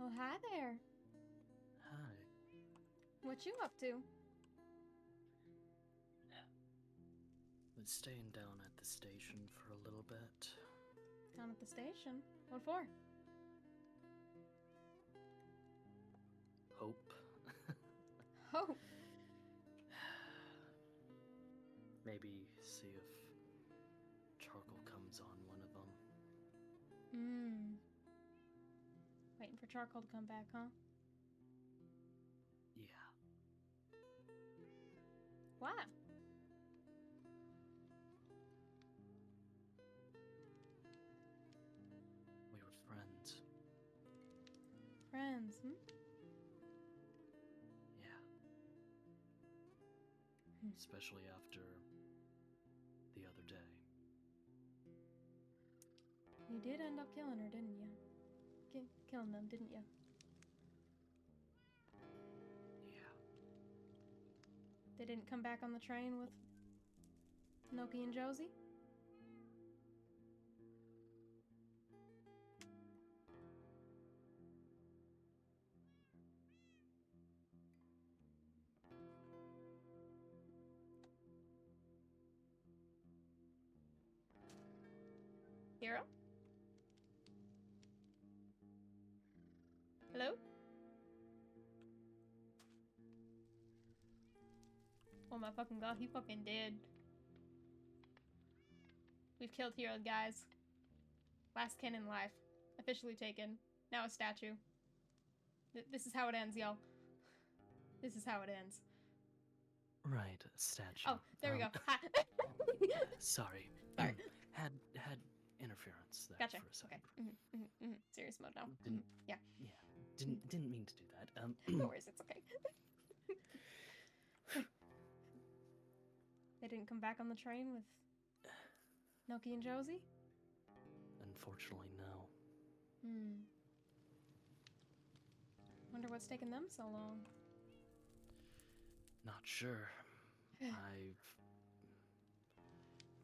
Well, hi there. Hi. What you up to? Was staying down at the station for a little bit. Down at the station? What for? Hope. Oh, Maybe see if charcoal comes on one of them. waiting for charcoal to come back, huh? Yeah. Why? We were friends. Friends, Yeah. Especially after the other day. You did end up killing her, didn't you? Killing them, didn't you? Yeah. They didn't come back on the train with Noki and Josie? Hero? Hello? Oh my fucking god, he fucking dead. We've killed Hero, guys. Last kin in life. Officially taken. Now a statue. This is how it ends, y'all. This is how it ends. Right, a statue. Oh, there we go. Hi. Sorry. Sorry. Had interference there Gotcha. for a second. Okay. Serious mode now. Didn't- Yeah. Yeah. Didn't mean to do that. No worries, it's okay. They didn't come back on the train with Noki and Josie? Unfortunately, no. Wonder what's taking them so long. Not sure. I've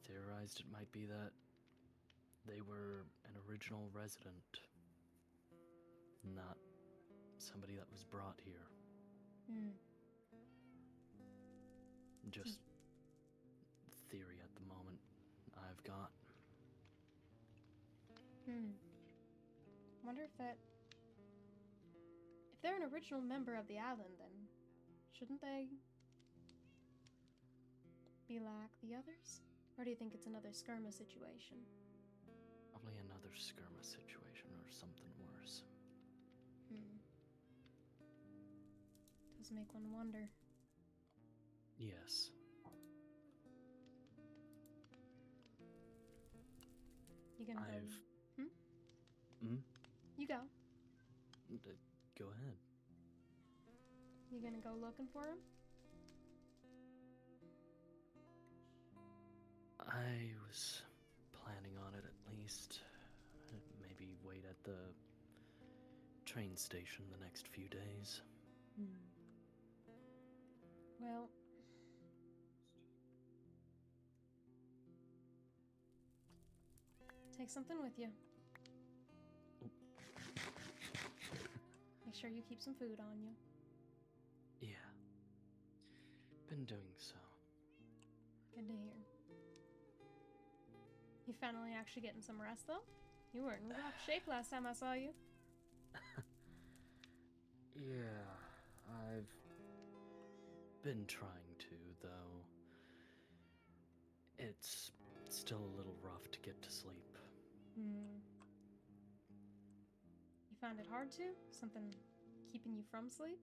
theorized it might be that they were an original resident, not somebody that was brought here. Just theory at the moment. got. Wonder if they're an original member of the island, then shouldn't they be like the others? Or do you think it's another skirma situation? Probably another skirma situation or something worse. Does make one wonder. Yes. You gonna go? You go. Go ahead. You gonna go looking for him? I was planning on it at least. Maybe wait at the train station the next few days. Well, take something with you. Make sure you keep some food on you. Yeah. Been doing so. Good to hear. You finally actually getting some rest, though? You were in rough shape last time I saw you. Yeah, I've been trying to, though. It's still a little rough to get to sleep. You find it hard to? Something keeping you from sleep?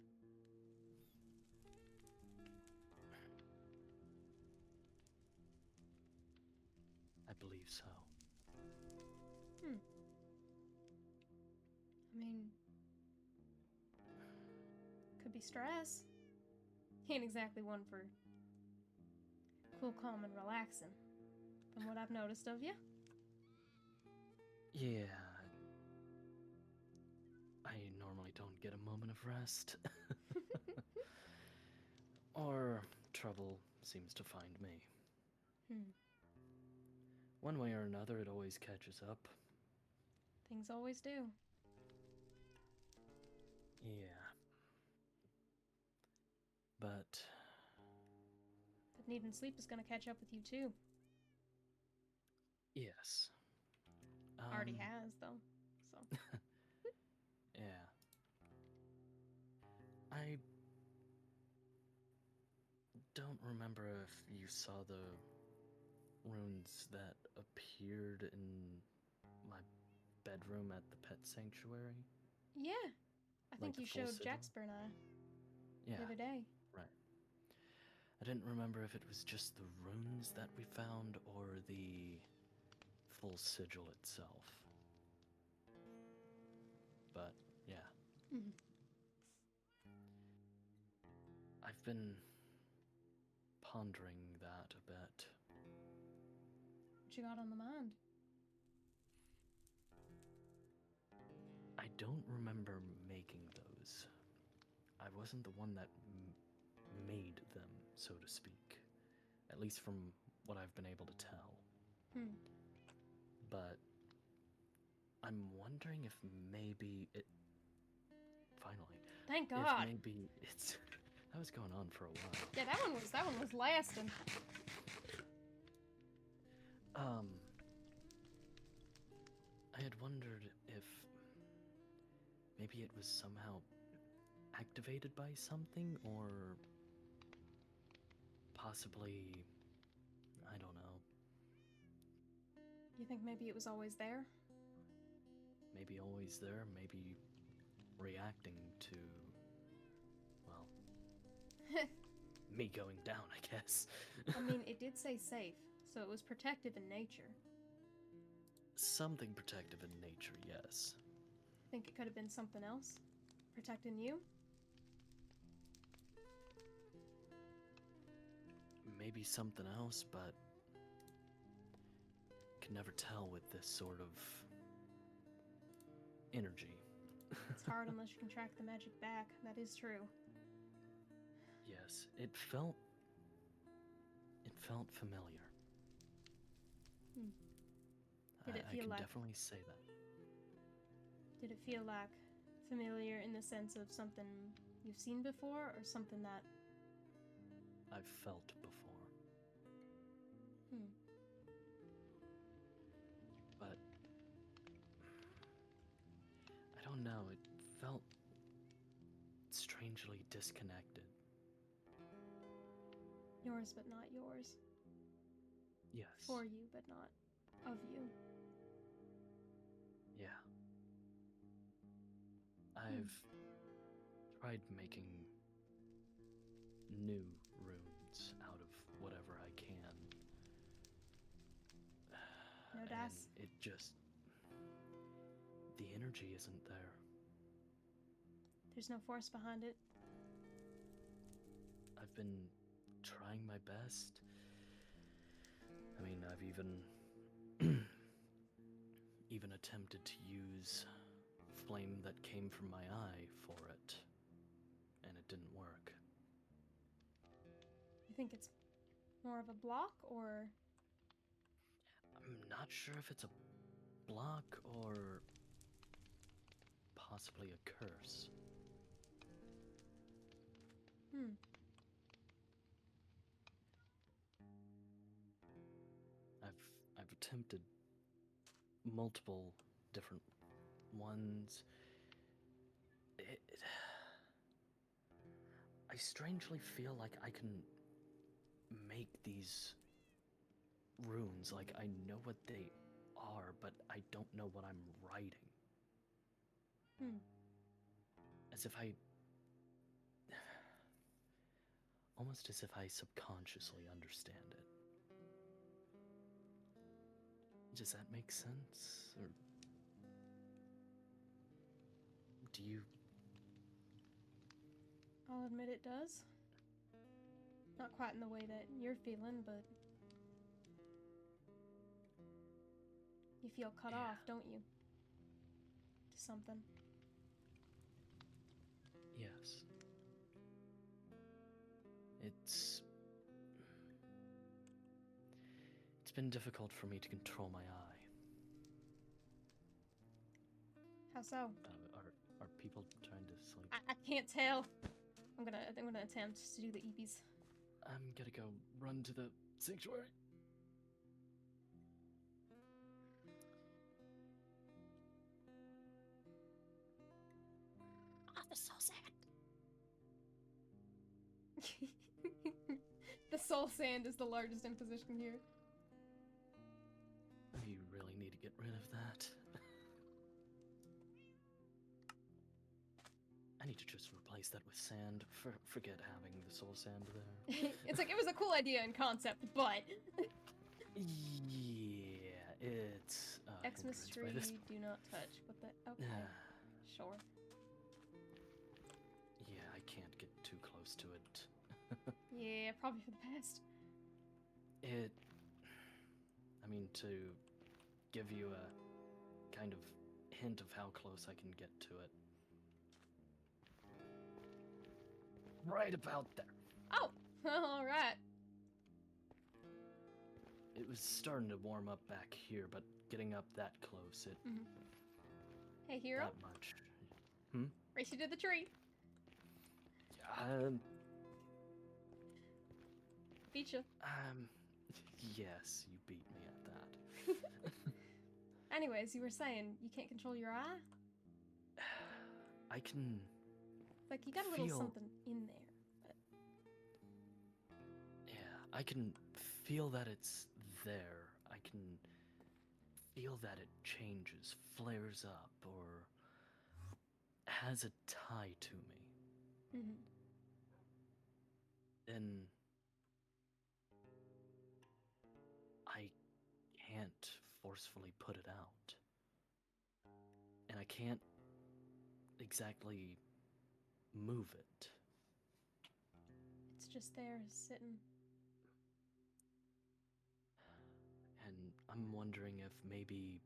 I believe so. I mean, could be stress. He ain't exactly one for cool, calm, and relaxing, from what I've noticed of you. Yeah. I normally don't get a moment of rest. Or trouble seems to find me. One way or another, it always catches up. Things always do. Yeah. But needing sleep is gonna catch up with you too. yes. Already has, though. So. Yeah. I don't remember if you saw the runes that appeared in my bedroom at the pet sanctuary. Yeah. I think Like the you full showed sigil? Jaxper and I Yeah, the other day. right. I didn't remember if it was just the runes that we found or the full sigil itself. But, yeah. I've been pondering that a bit. What you got on the mind? I don't remember making those. I wasn't the one that made them, so to speak. At least from what I've been able to tell. But I'm wondering if maybe it... Finally. Thank God. If maybe it's... That was going on for a while. Yeah, that one was lasting. I had wondered if maybe it was somehow activated by something, or possibly, I don't know. You think maybe it was always there? Maybe always there, maybe reacting to, well, me going down, I guess. I mean, it did say safe, so it was protective in nature. Something protective in nature, yes. Think it could have been something else? Protecting you? Maybe something else, but can never tell with this sort of energy. It's hard unless you can track the magic back. That is true. Yes, it felt familiar. Did it I feel can like... definitely say that. Did it feel like familiar in the sense of something you've seen before, or something that... I've felt before. strangely disconnected. Yours, but not yours. Yes. For you, but not of you. Yeah. I've tried making new runes out of whatever I can. No And das. it just... the energy isn't there. There's no force behind it. I've been trying my best. I mean, I've even attempted to use flame that came from my eye for it, and it didn't work. You think it's more of a block, or... I'm not sure if it's a block or possibly a curse. I've attempted multiple different ones. I strangely feel like I can make these runes, like I know what they are, but I don't know what I'm writing. As if almost as if I subconsciously understand it. Does that make sense? Or do you... I'll admit it does. Not quite in the way that you're feeling, but... you feel cut off, don't you? To something. Yes. It's been difficult for me to control my eye. How so? Are people trying to sleep? I can't tell. I'm gonna attempt to do the EPs. I'm gonna go run to the sanctuary. Oh, the soul sand. The soul sand is the largest imposition here. You really need to get rid of that. I need to just replace that with sand. Forget having the soul sand there. It's like, it was a cool idea in concept, but... yeah, it's... Xmas hindrance by this... tree, do not touch. What the... okay. Sure. Yeah, I can't get too close to it. Yeah, probably for the best. I mean, to give you a kind of hint of how close I can get to it. Right about there. Oh! Alright. It was starting to warm up back here, but getting up that close, it... Hey, hero. That much. Race you to the tree. Beat you. Yes, you beat me at that. Anyways, you were saying you can't control your eye? I can... Like, you got a little feel... something in there. But... yeah, I can feel that it's there. I can feel that it changes, flares up, or has a tie to me. Then I can't forcefully put it out. And I can't exactly move it. It's just there, sitting. And I'm wondering if maybe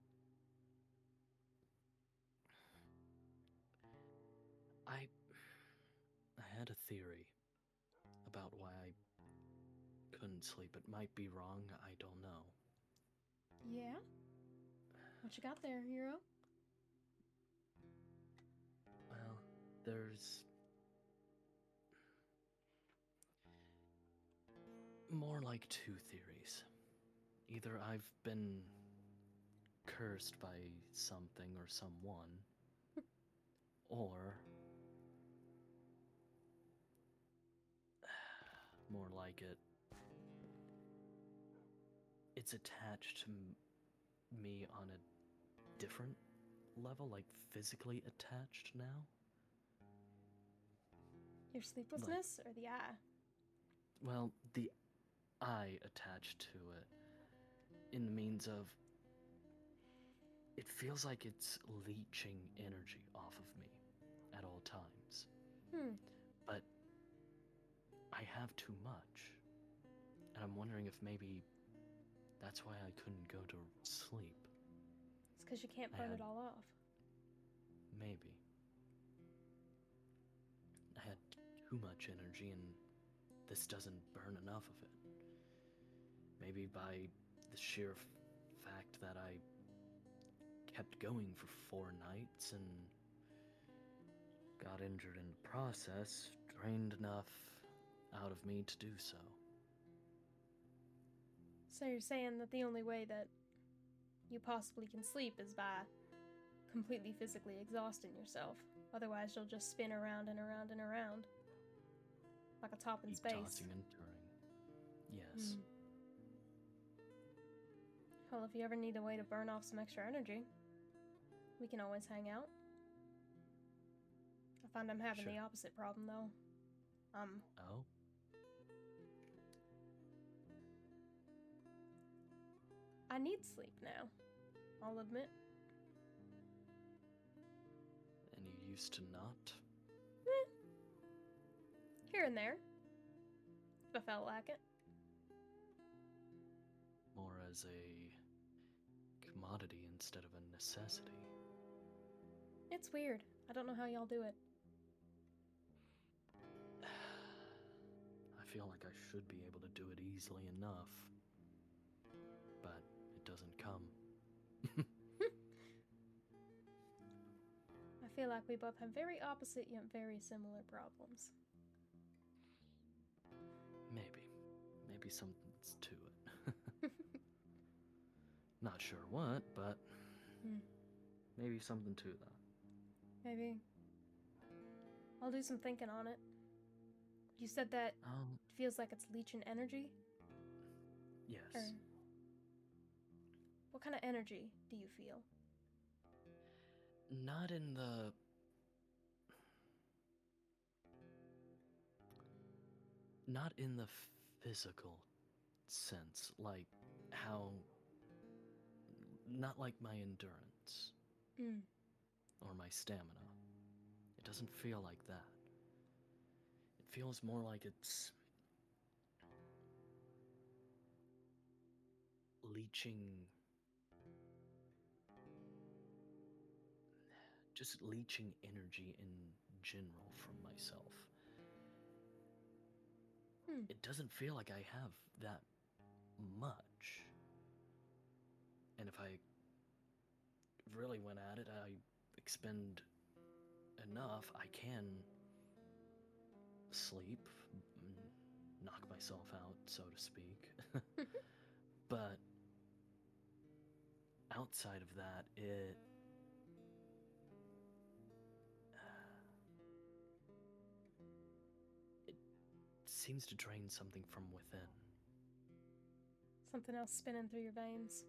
I had a theory about why I couldn't sleep. It might be wrong, I don't know. Yeah? What you got there, hero? Well, there's more like two theories. Either I've been cursed by something or someone, or more like it's attached to me on a different level, like physically attached now. Your sleeplessness or the eye? Well, the eye attached to it in the means of it feels like it's leeching energy off of me at all times. But I have too much. And I'm wondering if maybe that's why I couldn't go to sleep. It's because you can't burn it all off. Maybe. I had too much energy and this doesn't burn enough of it. Maybe by the sheer fact that I kept going for 4 nights and got injured in the process, drained enough out of me to do so. So you're saying that the only way that you possibly can sleep is by completely physically exhausting yourself. Otherwise, you'll just spin around and around and around. Like a top in space. Tossing and turning. Yes. Well, if you ever need a way to burn off some extra energy, we can always hang out. I find I'm having the opposite problem, though. Oh? I need sleep now, I'll admit. And you used to not? Here and there. If I felt like it. More as a commodity instead of a necessity. It's weird. I don't know how y'all do it. I feel like I should be able to do it easily enough. But it doesn't come. I feel like we both have very opposite yet very similar problems. Maybe something's to it. Not sure what, but maybe something to that. Maybe. I'll do some thinking on it. You said that it feels like it's leeching energy? Yes. Or what kind of energy do you feel? Not in the... Not in the physical sense, like how... Not like my endurance. Or my stamina. It doesn't feel like that. It feels more like it's... leeching... Just leeching energy in general from myself. It doesn't feel like I have that much. And if I really went at it, I expend enough, I can sleep, knock myself out, so to speak. But outside of that, it seems to drain something from within. Something else spinning through your veins.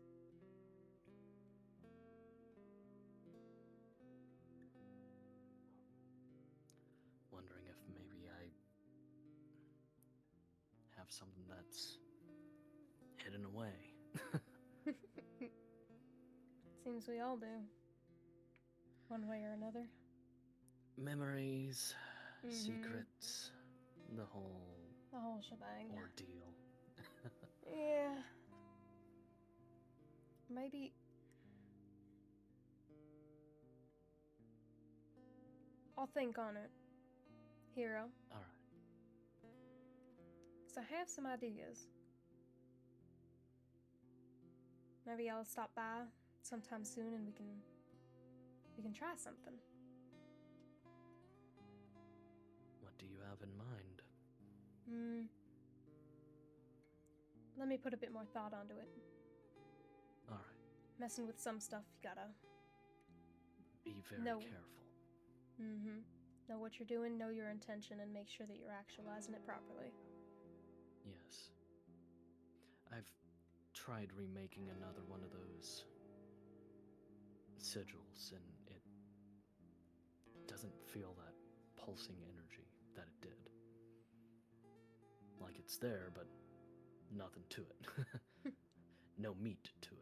Wondering if maybe I have something that's hidden away. Seems we all do. One way or another. Memories, secrets, the whole shebang. ordeal. Yeah. Maybe... I'll think on it, Hero. Alright. So I have some ideas. Maybe I'll stop by sometime soon and we can try something. What do you have in mind? Let me put a bit more thought onto it. Alright. Messing with some stuff, you gotta... Be very No. careful. Know what you're doing, know your intention, and make sure that you're actualizing it properly. Yes. I've tried remaking another one of those sigils, and it doesn't feel that pulsing energy that it did. Like it's there, but nothing to it. No meat to it.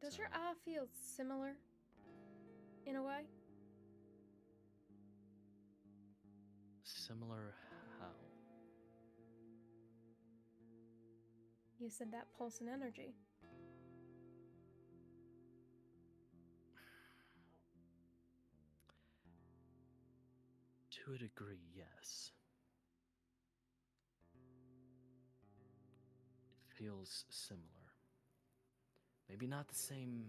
Does your So- eye feel similar in a way? Similar how? You said that pulse and energy. To a degree, yes. It feels similar. Maybe not the same,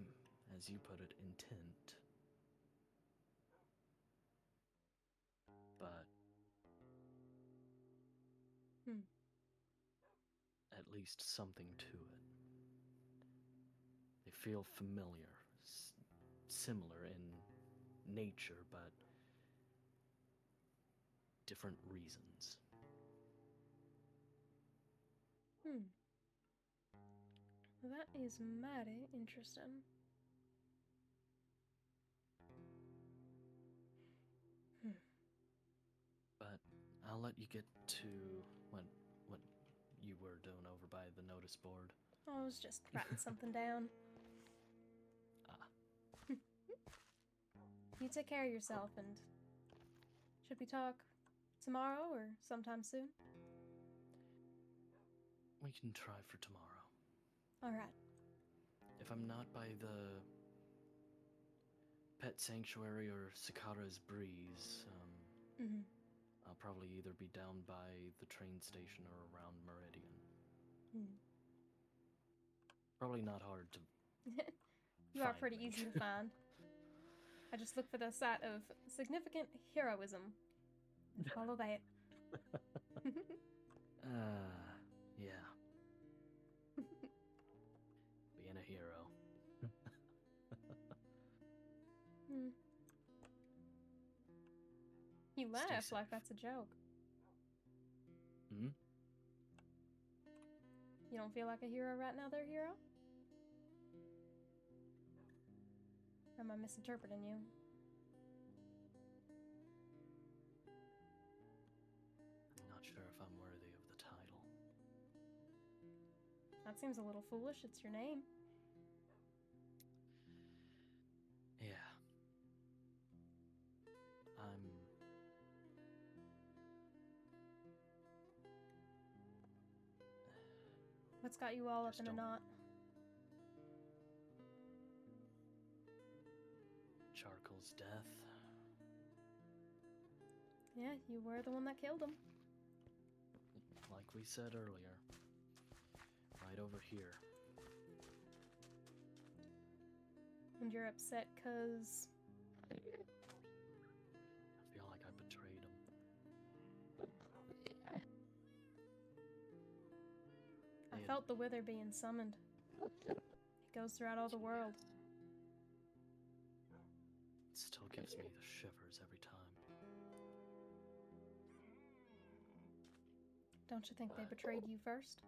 as you put it, intent. But at least something to it. They feel familiar, similar in nature, but different reasons. That is mighty interesting. But I'll let you get to what you were doing over by the notice board. I was just writing something down. Ah. You take care of yourself, and should we talk tomorrow or sometime soon? We can try for tomorrow. Alright. If I'm not by the Pet Sanctuary or Cicada's Breeze, I'll probably either be down by the train station or around Meridian. Probably not hard to You are find pretty me. easy to find. I just look for the site of significant heroism and follow that. Yeah. Being a hero. You Stay laugh safe. like that's a joke. Hmm? You don't feel like a hero right now, there, hero? Or am I misinterpreting you? I'm not sure if I'm worthy of the title. That seems a little foolish. It's your name. Yeah. I'm... What's got you all up Just in a don't- knot? Charcoal's death. Yeah, you were the one that killed him. Like we said earlier. Right over here. And you're upset because... I feel like I betrayed him. I felt the wither being summoned. It goes throughout all the world. It still gives me the shivers every time. Don't you think they betrayed you first?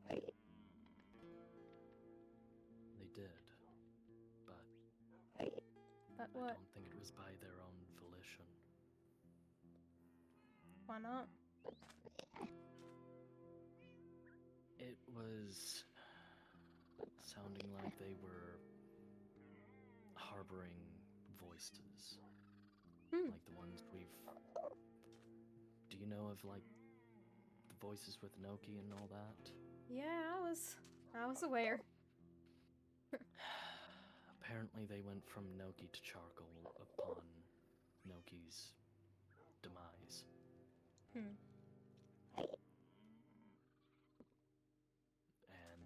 They did. But But I what? don't think it was by their own volition. Why not? It was sounding like they were harboring voices. Like the ones we've... Do you know of, like, the voices with Noki and all that? Yeah, I was aware. Apparently they went from Noki to charcoal upon Noki's demise. And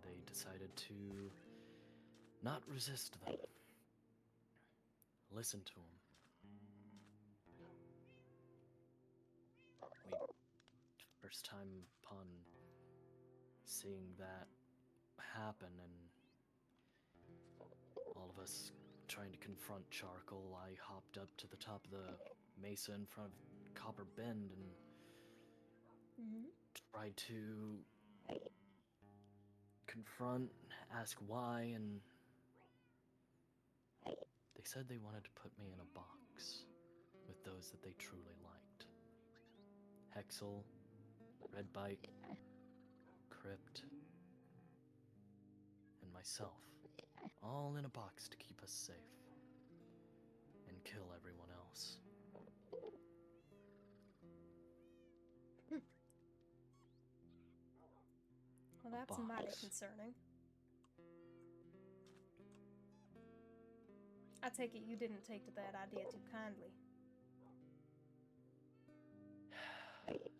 they decided to not resist them. Listen to them. First time upon seeing that happen, and all of us trying to confront Charcoal, I hopped up to the top of the mesa in front of Copper Bend and Mm-hmm. tried to confront, ask why, and they said they wanted to put me in a box with those that they truly liked. Hexel, Redbite, Crypt, and myself, all in a box to keep us safe and kill everyone else. Well, that's mighty box. concerning. I take it you didn't take to that idea too kindly. It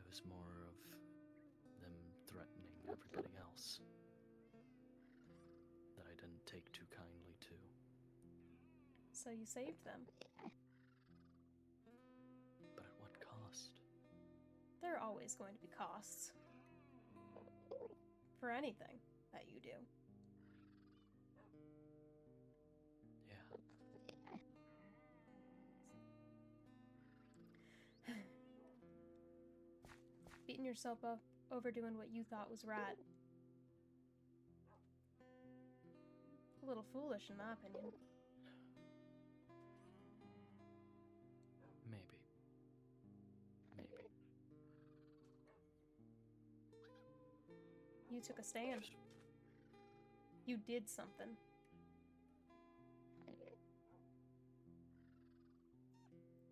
was more of them threatening everybody else that I didn't take too kindly to. So you saved them. But at what cost? There are always going to be costs. For anything that you do. Yeah. Beating yourself up over doing what you thought was right. A little foolish, in my opinion. Maybe. Maybe. You took a stand. You did something.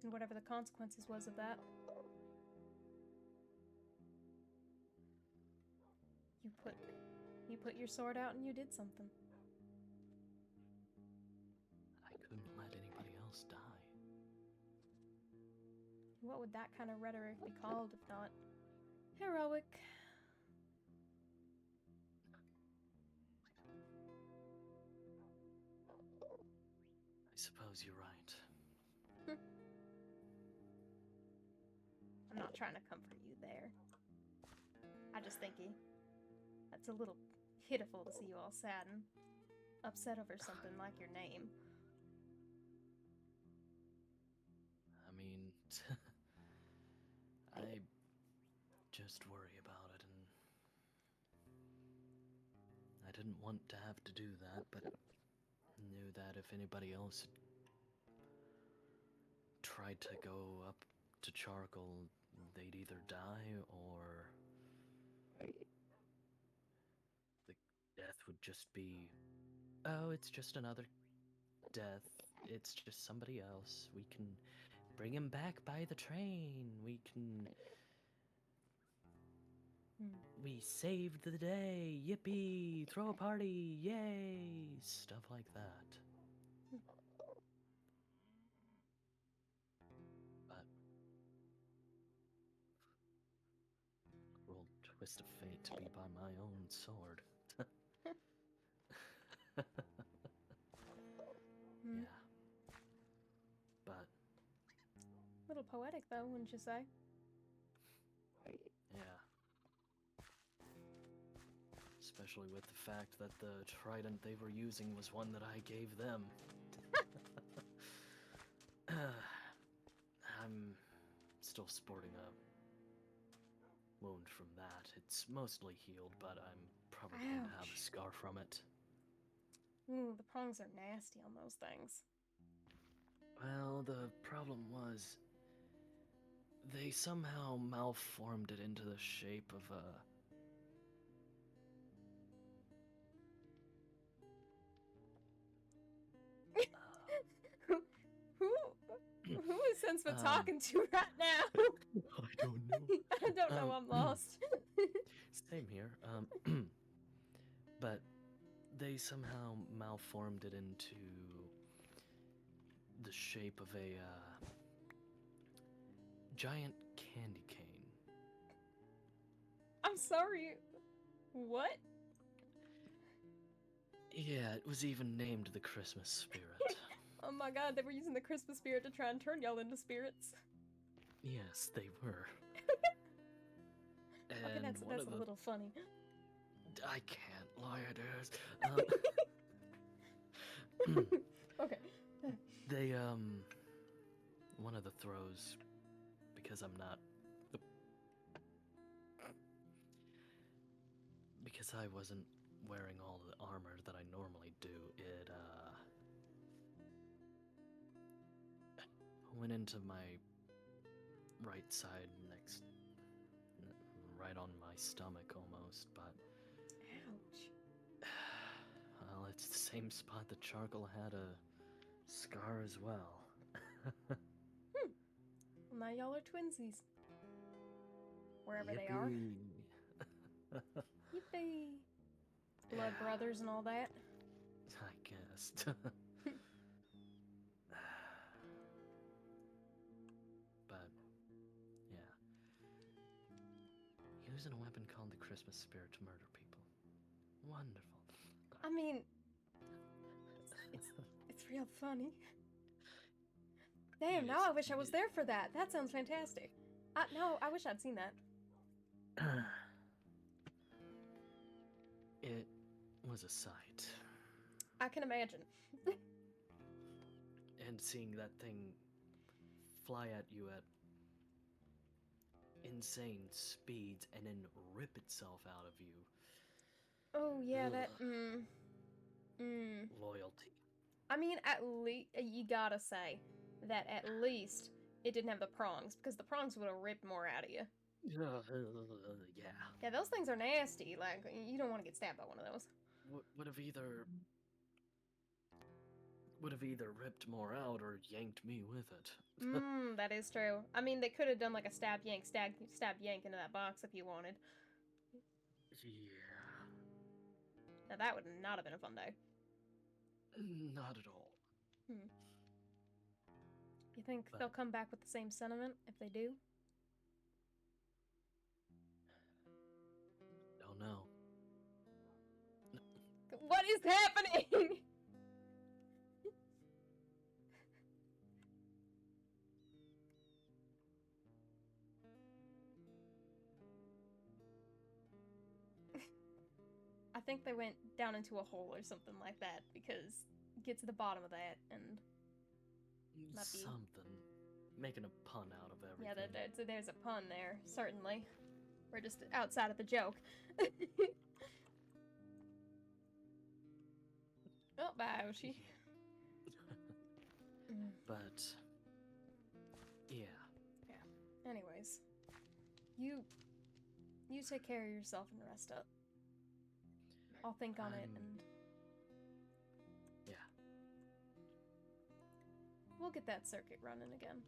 And whatever the consequences was of that, you put your sword out and you did something. I couldn't let anybody else die. What would that kind of rhetoric be called if not heroic? I suppose you're right. I'm not trying to comfort you there. I just think that's a little pitiful to see you all sad and upset over something like your name. I mean, I just worry about it, and I didn't want to have to do that, but knew that if anybody else had tried to go up to Charcoal, they'd either die or the death would just be, oh, it's just another death. It's just somebody else. We can bring him back by the train. We can... We saved the day. Yippee! Throw a party. Yay! Stuff like that. But cruel twist of fate to be by my own sword. Yeah. But A little poetic, though, wouldn't you say? yeah. Especially with the fact that the trident they were using was one that I gave them. I'm still sporting a wound from that. It's mostly healed, but I'm probably going to have a Ouch. scar from it. Ooh, the prongs are nasty on those things. Well, the problem was they somehow malformed it into the shape of a... Who is Sense for talking to right now? I don't know. I don't know, I'm lost. Same here. But they somehow malformed it into the shape of a giant candy cane. I'm sorry. What? Yeah, it was even named the Christmas Spirit. Oh my god, they were using the Christmas spirit to try and turn y'all into spirits. Yes, they were. Okay, that's a little funny. I can't, liars. Okay. They, one of the throws, because I'm not. Because I wasn't wearing all the armor that I normally do, it, went into my right side right on my stomach almost, but. Ouch. Well, it's the same spot that Charcoal had a scar as well. Well, now y'all are twinsies. Wherever they are. Yippee. Yippee! Blood brothers and all that. I guess. But, yeah. Using a weapon called the Christmas Spirit to murder people. Wonderful. I mean, it's real funny. Damn, now I wish I was there for that. That sounds fantastic. No, I wish I'd seen that. It was a sight. I can imagine. And seeing that thing fly at you at insane speeds and then rip itself out of you. Oh, yeah, that, Ugh. Loyalty. I mean, at least, you gotta say that at least it didn't have the prongs, because the prongs would have ripped more out of you. Yeah. Yeah, those things are nasty. Like, you don't want to get stabbed by one of those. Would have either ripped more out or yanked me with it. That is true. I mean, they could have done like a stab yank into that box if you wanted. Yeah. Now that would not have been a fun day. Not at all. You think they'll come back with the same sentiment if they do? Don't know. What is happening? I think they went down into a hole or something like that, because get to the bottom of that and not be... Something. Making a pun out of everything. Yeah, there's a pun there, certainly. We're just outside of the joke. Oh, bye, Oshi. But, yeah. Yeah. Anyways, you take care of yourself and rest up. I'll think on it and... Yeah. We'll get that circuit running again.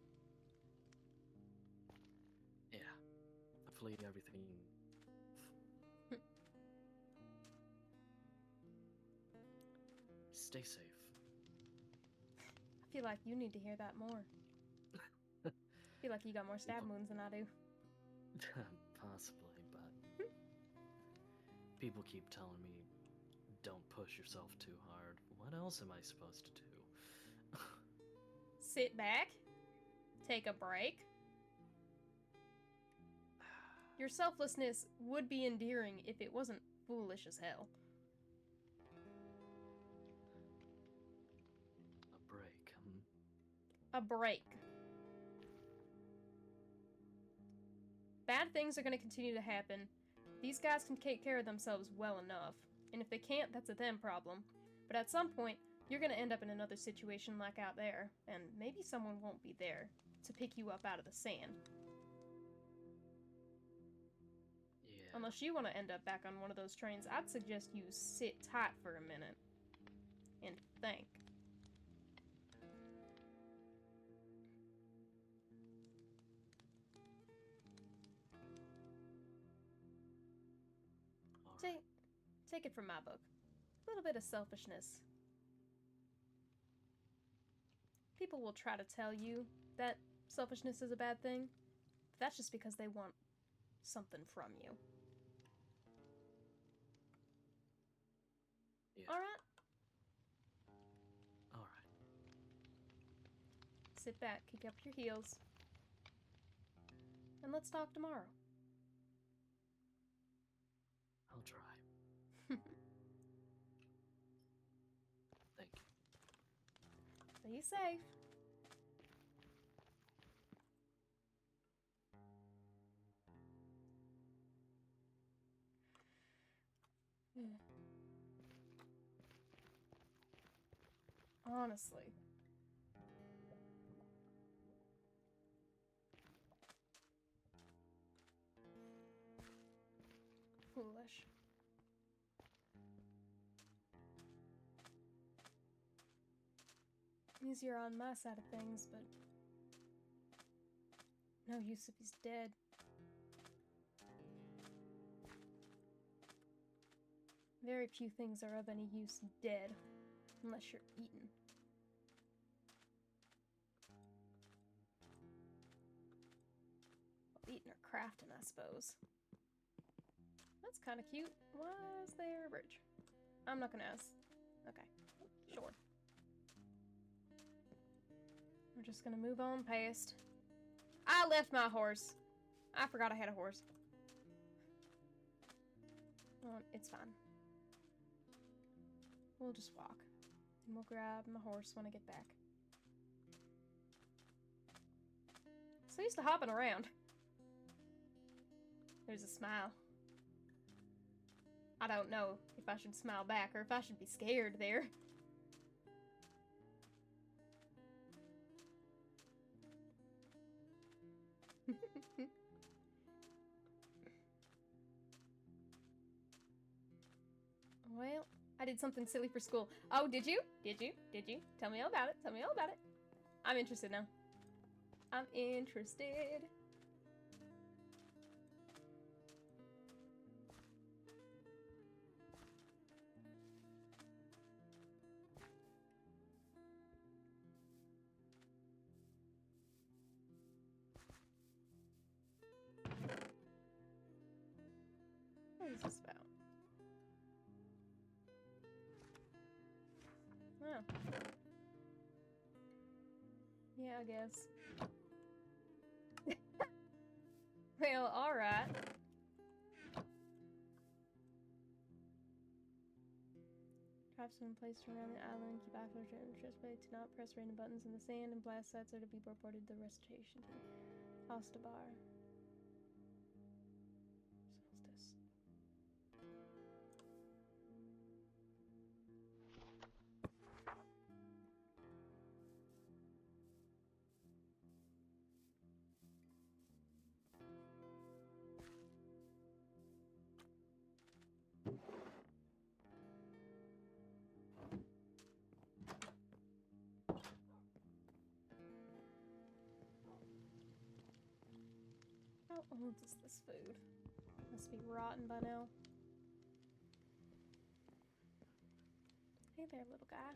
Yeah. Hopefully everything... Stay safe. I feel like you need to hear that more. I feel like you got more stab wounds than I do. Possibly, but... People keep telling me, don't push yourself too hard. What else am I supposed to do? Sit back. Take a break. Your selflessness would be endearing if it wasn't foolish as hell. A break, A break. Bad things are going to continue to happen. These guys can take care of themselves well enough. And if they can't, that's a them problem. But at some point, you're going to end up in another situation like out there. And maybe someone won't be there to pick you up out of the sand. Yeah. Unless you want to end up back on one of those trains, I'd suggest you sit tight for a minute. And think. Take it from my book. A little bit of selfishness. People will try to tell you that selfishness is a bad thing, but that's just because they want something from you. Yeah. Alright? Alright. Sit back, kick up your heels, and let's talk tomorrow. I'll try. Thank you. Be safe. Honestly. Foolish. Easier on my side of things, but no use if he's dead. Very few things are of any use dead, unless you're eaten. Well, eating or crafting, I suppose. That's kind of cute. Why is there a bridge? I'm not gonna ask. Okay, sure. We're just gonna move on past. I left my horse. I forgot I had a horse. It's fine. We'll just walk. And we'll grab my horse when I get back. So used to hopping around. There's a smile. I don't know if I should smile back or if I should be scared there. Well, I did something silly for school. Oh, did you? Did you? Did you? Tell me all about it. Tell me all about it. I'm interested now. I'm interested. What is this about? Oh. Yeah, I guess. Well, alright. Tribesmen placed around the island keep after interest play to not press random buttons in the sand, and blast sites are to be reported to the recitation team. Ostabar. Solstice. How old is this food? Must be rotten by now. Hey there, little guy.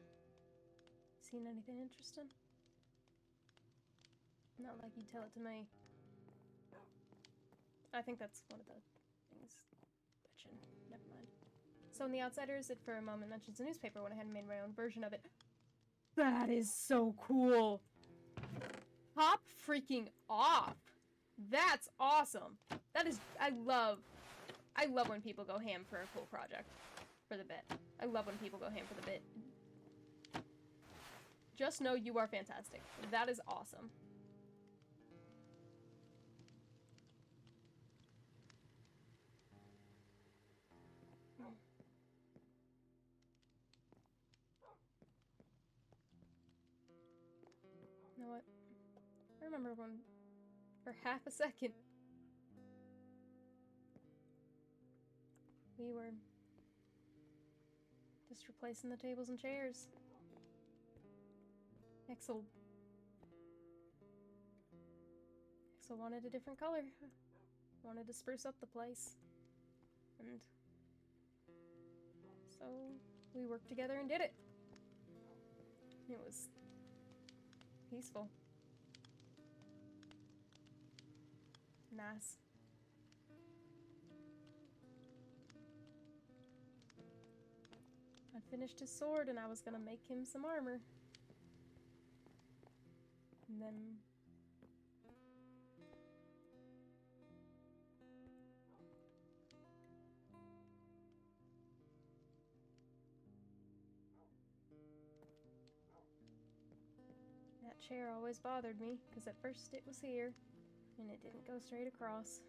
Seen anything interesting? Not like you'd tell it to me. I think that's one of the things. Bitchin'. Never mind. So in The Outsiders, it for a moment mentions a newspaper when I hadn't made my own version of it. That is so cool! Pop freaking off! That's awesome! That is, I love when people go ham for a cool project. For the bit. I love when people go ham for the bit. Just know you are fantastic. That is awesome. You know what? I remember when, for half a second, we were just replacing the tables and chairs. Axel wanted a different color. Wanted to spruce up the place. And so we worked together and did it. It was peaceful. Nice. I finished his sword and I was gonna make him some armor. And then chair always bothered me, because at first it was here, and it didn't go straight across.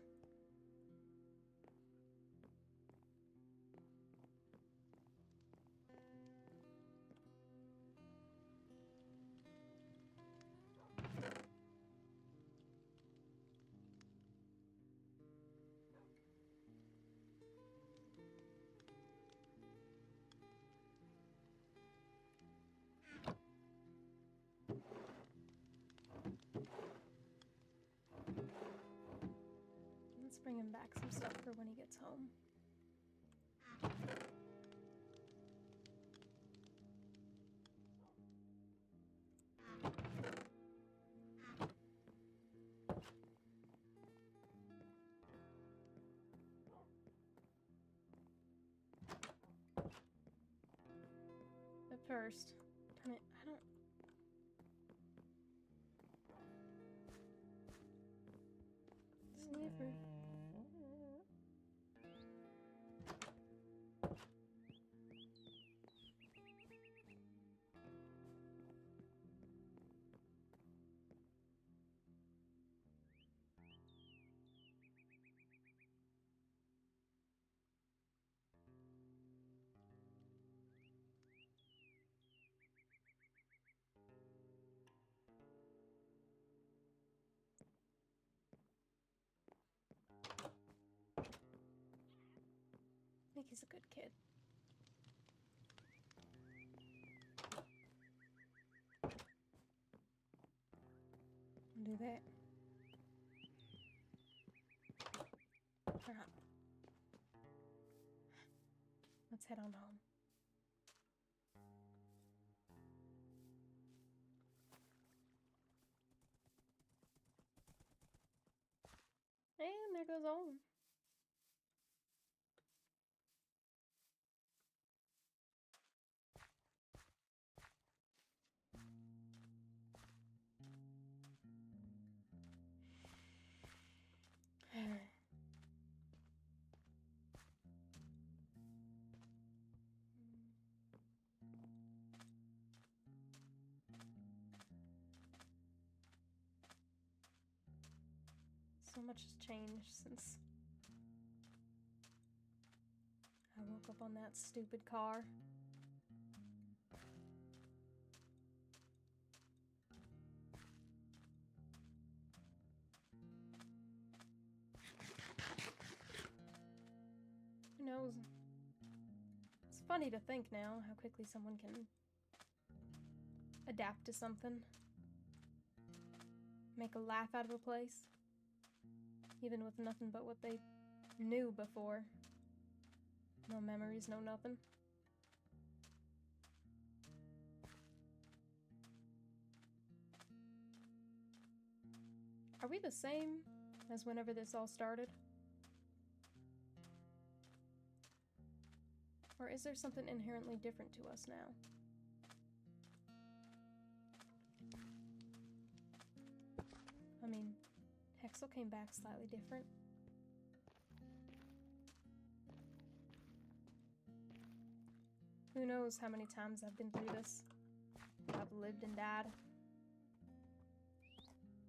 Let's bring him back some stuff for when he gets home. But first, darn it, I don't... Slippery. I think he's a good kid. Do that. Alright. Let's head on home. And there goes Owen. So much has changed since I woke up on that stupid car. Who knows? It's funny to think now how quickly someone can adapt to something. Make a laugh out of a place. Even with nothing but what they knew before. No memories, no nothing. Are we the same as whenever this all started? Or is there something inherently different to us now? I mean, Hexel came back slightly different. Who knows how many times I've been through this? I've lived and died.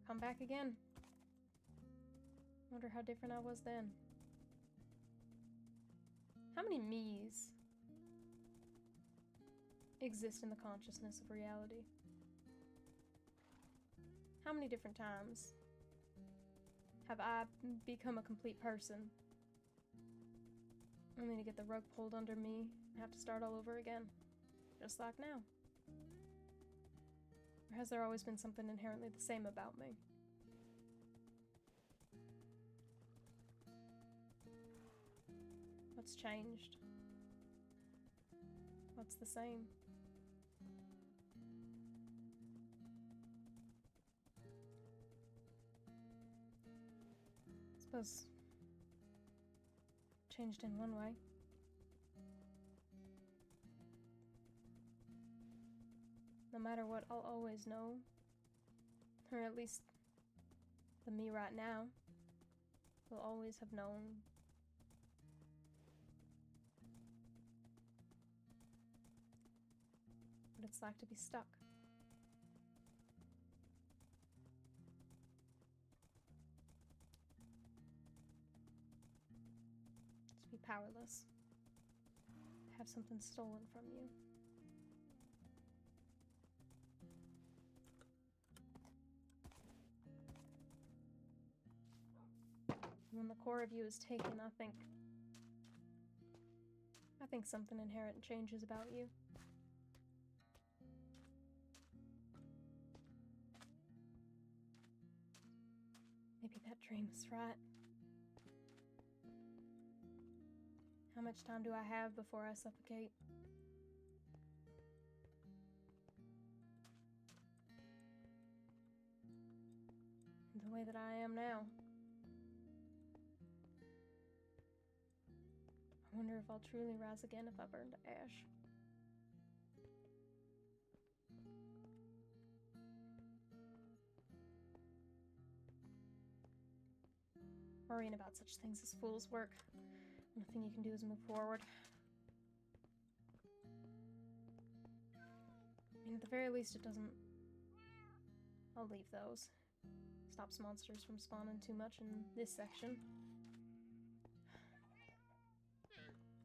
Come back again. Wonder how different I was then. How many me's exist in the consciousness of reality? How many different times have I become a complete person, only to get the rug pulled under me and have to start all over again, just like now? Or has there always been something inherently the same about me? What's changed? What's the same? Suppose changed in one way. No matter what, I'll always know, or at least the me right now will always have known what it's like to be stuck. be powerless. Have something stolen from you. When the core of you is taken, I think something inherent changes about you. Maybe that dream was right. How much time do I have before I suffocate? The way that I am now. I wonder if I'll truly rise again if I burn to ash. Worrying about such things is fool's work. Nothing you can do is move forward. I mean, at the very least, it doesn't... I'll leave those. Stops monsters from spawning too much in this section.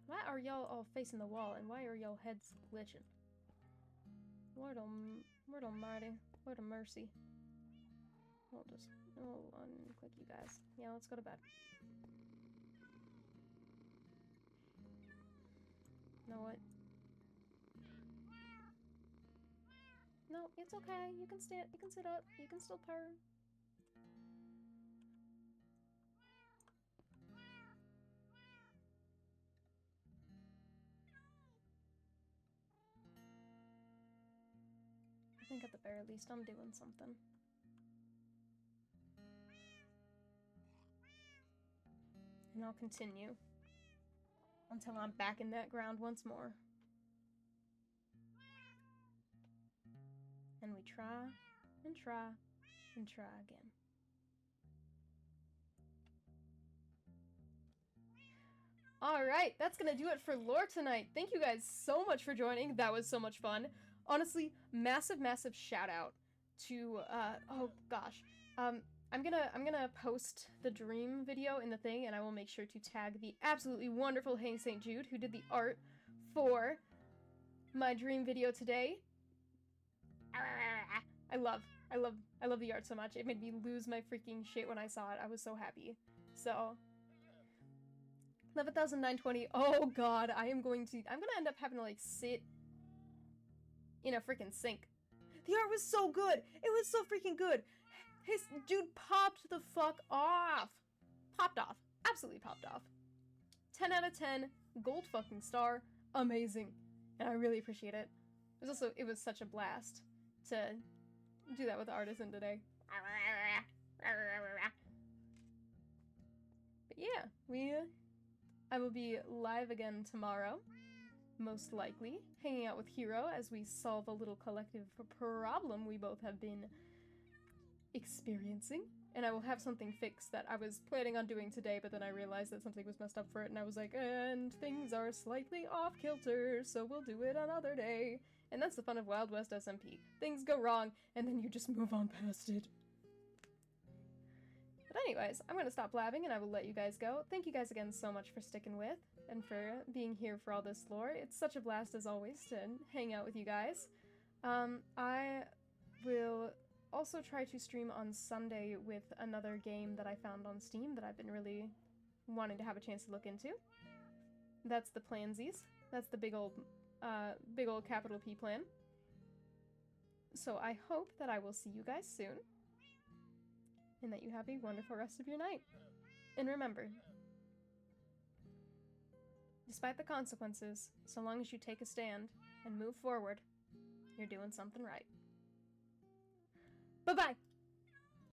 Why are y'all all facing the wall, and why are y'all heads glitching? Lord almighty. Lord of mercy. We'll unclick you guys. Yeah, let's go to bed. You know what? No, it's okay. You can stand. You can sit up. You can still purr. I think at the very least I'm doing something. And I'll continue until I'm back in that ground once more. And we try and try and try again. Alright, that's gonna do it for lore tonight. Thank you guys so much for joining. That was so much fun. Honestly, massive shout out to, oh gosh. I'm gonna post the dream video in the thing, and I will make sure to tag the absolutely wonderful HEYSTJUDE who did the art for my dream video today. I love the art so much. It made me lose my freaking shit when I saw it. I was so happy. So 11,920. Oh god, I'm gonna end up having to like sit in a freaking sink. The art was so good. It was so freaking good. His dude popped the fuck off. Popped off. Absolutely popped off. 10 out of 10. Gold fucking star. Amazing. And I really appreciate it. It was such a blast to do that with Artisan today. But yeah, I will be live again tomorrow. Most likely, hanging out with Hero as we solve a little collective problem we both have been experiencing. And I will have something fixed that I was planning on doing today, but then I realized that something was messed up for it, and I was like, and things are slightly off kilter, so we'll do it another day. And that's the fun of Wild West SMP. Things go wrong, and then you just move on past it. But anyways, I'm gonna stop blabbing and I will let you guys go. Thank you guys again so much for sticking with and for being here for all this lore. It's such a blast as always to hang out with you guys. I will also try to stream on Sunday with another game that I found on Steam that I've been really wanting to have a chance to look into. That's the Plansies. That's the big old capital P plan. So I hope that I will see you guys soon, and that you have a wonderful rest of your night. And remember, despite the consequences, so long as you take a stand and move forward, you're doing something right. Bye-bye!